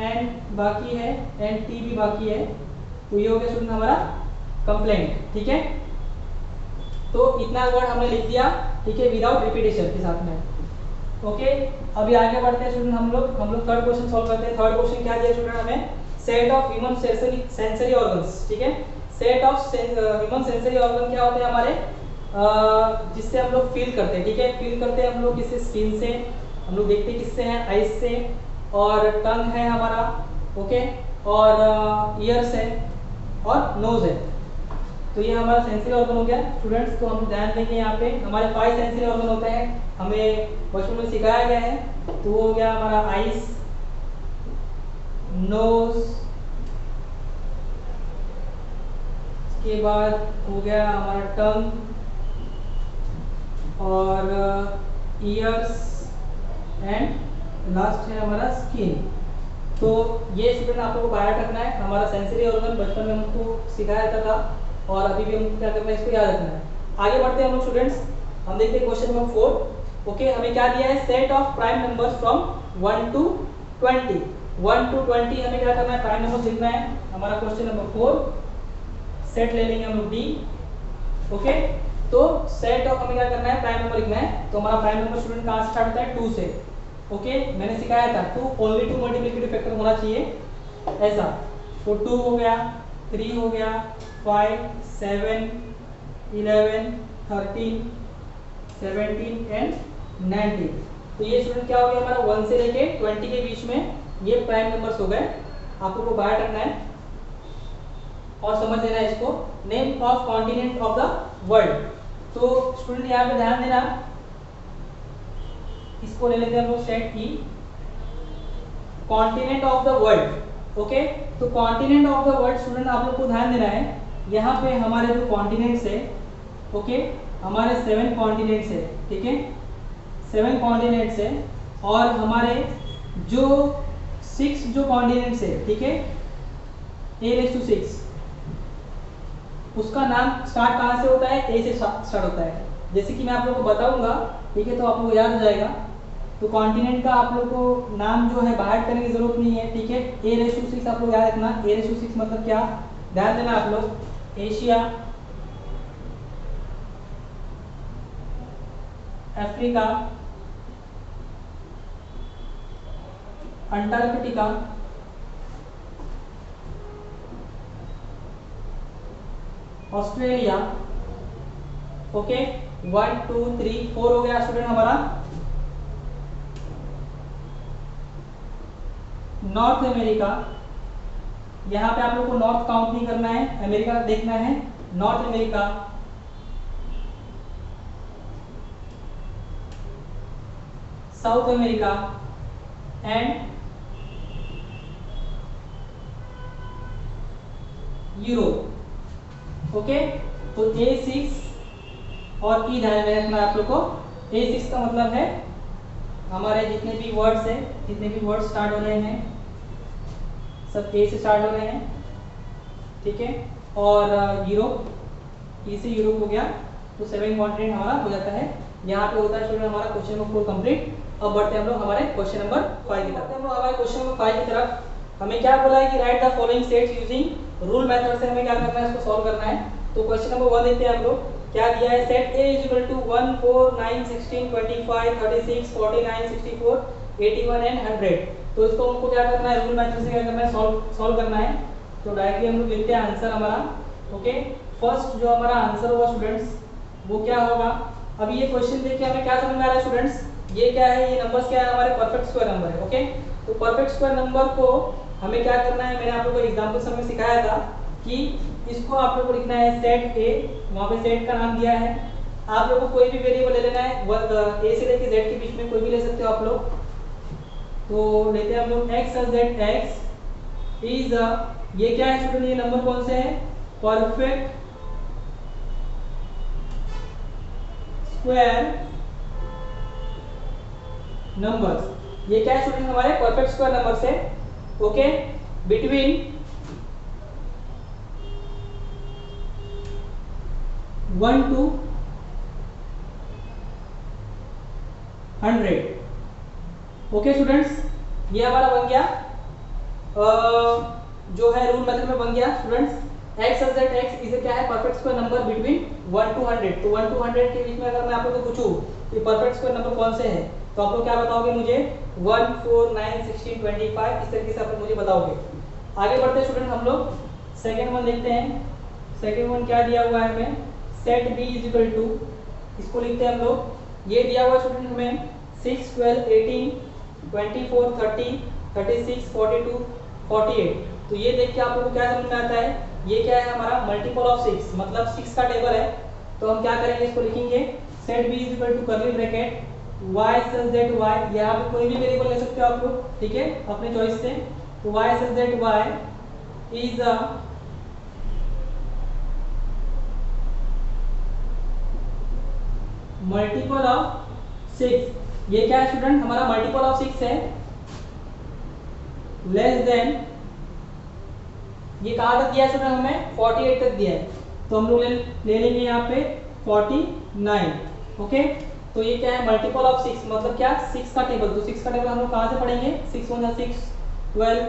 एन बाकी है, एन टी भी बाकी है। तो ये हो गया स्टूडेंट हमारा कंप्लेंट, ठीक है। तो इतना वर्ड हमने लिख दिया, ठीक है, विदाउट रिपीटेशन के साथ में। ओके, अभी आगे बढ़ते हैं स्टूडेंट, हम लोग थर्ड क्वेश्चन सॉल्व करते हैं। थर्ड क्वेश्चन क्या दिया स्टूडेंट हमें, set of human sensory organs, ठीक है। Set of human sensory organ क्या होते हैं हमारे, जिससे हम लोग फील करते हैं, ठीक है। फील करते हैं हम लोग किससे, स्किन से, हम लोग देखते किससे हैं, आइज से, और टंग है हमारा, ओके, और ईयर्स है, और नोज है। तो ये हमारा सेंसरी ऑर्गन हो गया स्टूडेंट्स। तो हम ध्यान देंगे यहाँ पे हमारे 5 सेंसरी ऑर्गन होते हैं, हमें बचपन में सिखाया गया है। तो वो हो गया हमारा आइज, नोज, के बाद हो गया हमारा टंग, और ईयर्स, एंड लास्ट है हमारा स्किन। तो ये स्टूडेंट आप लोगों को बाहर रखना है, हमारा सेंसरी ऑर्गन बचपन में हमको सिखाया जाता था, और अभी भी हमको क्या करना है, इसको याद रखना है। आगे बढ़ते हैं हम लोग स्टूडेंट्स, हम देखते हैं क्वेश्चन नंबर 4। ओके, हमें क्या दिया है, set of prime numbers from 1 to 20। 1 to 20 हमें क्या करना है, प्राइम नंबर्स लिखना है। हमारा क्वेश्चन नंबर 4, सेट ले लेंगे हम लोग डी। ओके, तो सेट ऑफ हमें क्या करना है, प्राइम नंबर लिखना है। तो हमारा प्राइम नंबर स्टूडेंट कहाँ से स्टार्ट होता है, 2 से। ओके, मैंने सिखाया था 2 ओनली 2 मल्टीप्लिकेटिव फैक्टर होना चाहिए ऐसा। तो 2 हो गया, 3 हो गया, 5, 7, 11, 13, 17 एंड 19। तो ये स्टूडेंट क्या हो गया हमारा 1 से लेके 20 के बीच में, ये प्राइम नंबर्स हो गए। आप लोगों को बाहर रखना है और समझ लेना है इसको। Name of continent of the world. तो स्टूडेंट यहाँ पे ध्यान देना, इसको ले लेते हैं हम लोग सेट की continent of the world. Okay, तो continent of the world student आप लोग को ध्यान देना है, यहाँ पे हमारे जो कॉन्टिनेंट्स है, ओके, हमारे 7 कॉन्टिनेंट्स है, ठीक है, 7 कॉन्टिनेंट्स है, और हमारे जो 6 जो कॉन्टिनेंट्स है, ठीक है, A⁶, उसका नाम स्टार्ट कहाँ से होता है, ए से स्टार्ट होता है। जैसे कि मैं आप लोगों को बताऊंगा, ठीक है, तो आप लोगों को याद हो जाएगा। तो कॉन्टिनेंट का आप लोग को नाम जो है बाहर करने की जरूरत नहीं है, ठीक है। A⁶ आप लोग याद रखना, A⁶ मतलब क्या, ध्यान देना आप लोग, Asia, Africa, Antarctica, Australia. Okay, 1 2 3 4 हो गया स्टूडेंट हमारा। नॉर्थ अमेरिका, यहाँ पे आप लोग को नॉर्थ काउंट नहीं करना है, अमेरिका देखना है। North America, south America, and Europe. Okay, तो A6 और ई ध्यान में रखना है आप लोग को। A6 का मतलब है हमारे जितने भी वर्ड्स हैं, जितने भी वर्ड्स स्टार्ट हो रहे हैं, सब ए से स्टार्ट हो रहे हैं, ठीक है। और यूरोप, ई से यूरोप हो गया, तो 7 कॉन्टिनेंट हमारा हो जाता है। यहाँ पे होता है स्टूडेंट हमारा क्वेश्चन नंबर 4 कंप्लीट। अब बढ़ते हैं हम लोग हमारे क्वेश्चन नंबर 5 की तरफ। हम लोग हमारे क्वेश्चन नंबर 5 की तरफ हमें क्या बोला है कि write the following sets using rule method से हमें क्या करना है, इसको सॉल्व करना है। तो क्वेश्चन नंबर 1 देखते हैं हम लोग। क्या दिया है, set A is equal to 1 4 9 16 25 36 49 64 81 and 100। तो इसको हमको क्या करना है, रूल मेथड से क्या करना है, सॉल्व करना है। तो डायरेक्टली हम लोग लिखते हैं आंसर हमारा। ओके, फर्स्ट जो हमारा आंसर होगा स्टूडेंट्स वो क्या होगा। अभी ये क्वेश्चन देख के हमें क्या समझ में आ रहा है स्टूडेंट्स, ये क्या है, ये नंबर्स क्या है, हमारे परफेक्ट स्क्वायर नंबर है। ओके, तो परफेक्ट स्क्वायर नंबर को हमें क्या करना है, मैंने आप लोगों को एग्जांपल समय सिखाया था कि इसको आप लोगों को लिखना है सेट ए, वहां पे सेट का नाम दिया है। आप लोगों को कोई भी वेरिएबल ले लेना है, ए से लेके जेड के बीच में कोई भी ले सकते हो आप लोग। तो लेते हैं हम लोग x z x इज ये क्या है स्टूडेंट, ये नंबर कौन से है, परफेक्ट स्क्वायर नंबर्स। ये क्या है स्टूडेंट, हमारे परफेक्ट स्क्वायर नंबर से। Okay, between 1 to 100। Okay students, ये हमारा बन गया जो है रूल मेथड में बन गया स्टूडेंट्स। x z x इसे क्या है, perfect square number between 1 to 100। तो 1 to 100 के बीच में अगर मैं आप लोगों को पूछूं कि परफेक्ट स्क्वायर नंबर कौन से हैं, तो आप लोग क्या बताओगे मुझे, 1 4 9 16 25, इस तरीके से आप लोग मुझे बताओगे। आगे बढ़ते हैं स्टूडेंट, हम लोग सेकंड वन देखते हैं। सेकंड वन क्या दिया हुआ है हमें, set b is equal to, इसको लिखते हैं हम लोग। ये दिया हुआ स्टूडेंट हमें 6 12 18 24 30 36 42 48। तो ये देख के आप लोगों को क्या समझ में आता है, ये क्या है, हमारा मल्टीपल ऑफ 6, मतलब 6 का टेबल है। तो हम क्या करेंगे, इसको लिखेंगे set b is equal to curly bracket y such that y, यहाँ पे कोई भी वेरिएबल ले सकते हो आप लोग, ठीक है, अपने चॉइस से। तो y such that y is a multiple of 6। ये क्या है स्टूडेंट, हमारा मल्टीपल ऑफ 6 है, लेस देन, ये कहाँ तक दिया है स्टूडेंट, हमें 48 तक दिया है। तो हम लोग ले लेंगे यहाँ पे 49। ओके, तो ये क्या है, मल्टीपल ऑफ 6, मतलब क्या, 6 का टेबल। तो 6 का टेबल हम लोग कहाँ से पढ़ेंगे, 6 1 6 12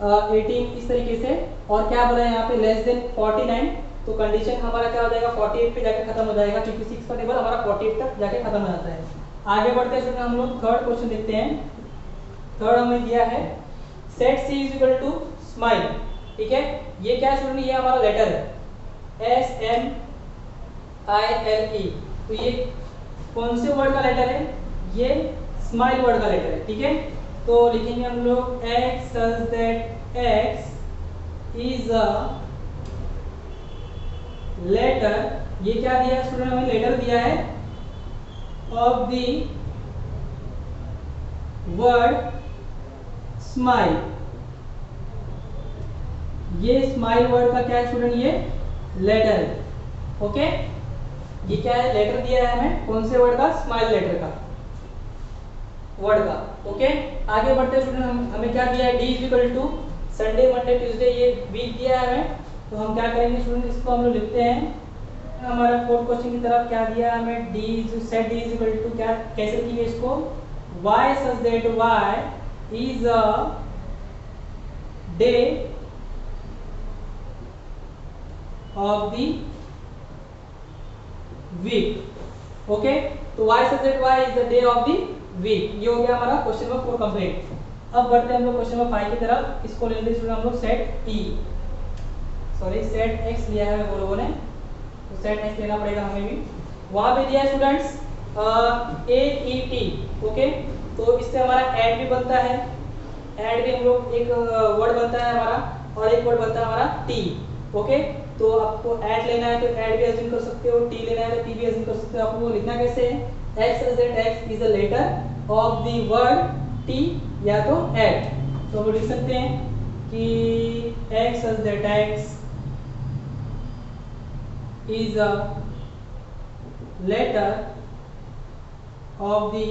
18 इस तरीके से। और क्या बोला है यहाँ पे, लेस देन 49। तो कंडीशन हमारा क्या हो जाएगा, 48 पे जाके खत्म हो जाएगा, क्योंकि 6 का टेबल हमारा 48 तक जाके खत्म हो जाता है। आगे बढ़ते हैं स्टूडेंट, हम लोग थर्ड क्वेश्चन देखते हैं। थर्ड हमें दिया है set C is equal to smile, ठीक है। ये क्या है स्टूडेंट, ये हमारा लेटर है SMILE। तो ये कौन से वर्ड का लेटर है, ये स्माइल वर्ड का लेटर है, ठीक है। तो लिखेंगे हम लोग x such that x is a letter. ये क्या दिया है स्टूडेंट, हमें लेटर दिया है ऑफ द वर्ड स्माइल। ये स्माइल वर्ड का क्या है स्टूडेंट, ये लेटर है। ओके, ये क्या है, लेटर दिया है हमें कौन से वर्ड का, स्माइल लेटर का वर्ड का। ओके, आगे बढ़ते हैं स्टूडेंट, हमें क्या दिया है, D is equal to Sunday Monday Tuesday, ये वीक दिया है हमें। तो हम क्या करेंगे स्टूडेंट, इसको हम लोग लिखते हैं हमारा फोर्थ क्वेश्चन की तरफ। क्या दिया है हमें, D set D is equal to, क्या कैसे लिखेंगे इसको, y such that y is a day of the week। Okay, तो y such that y is the day of the week। ये हो गया हमारा क्वेश्चन नंबर 4 कंप्लीट। अब बढ़ते हैं हम लोग क्वेश्चन नंबर 5 की तरफ। इसको ले लेते हैं हम लोग सेट सेट x लिया है वो लोगों ने, तो सेट x लेना पड़ेगा हमें भी। वहां पे दिया है स्टूडेंट्स AET। ओके, तो इससे हमारा ऐड भी बनता है, ऐड भी हम लोग एक वर्ड बनता है हमारा, और एक वर्ड बनता है हमारा टी। ओके, तो आपको ऐड लेना है तो ऐड भी अज्यूम कर सकते हो, टी लेना है तो टी भी अज्यूम कर सकते हो। आपको लिखना कैसे है, x such that x is a letter of the word T या तो ऐड। तो हम लिख सकते हैं कि x such that x is a letter of the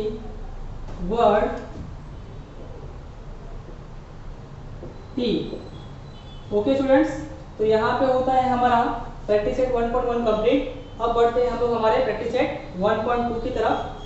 word T. Okay students, तो यहाँ पे होता है हमारा प्रैक्टिस सेट 1.1 कंप्लीट। अब बढ़ते हैं हम लोग हमारे प्रैक्टिस सेट 1.2 की तरफ।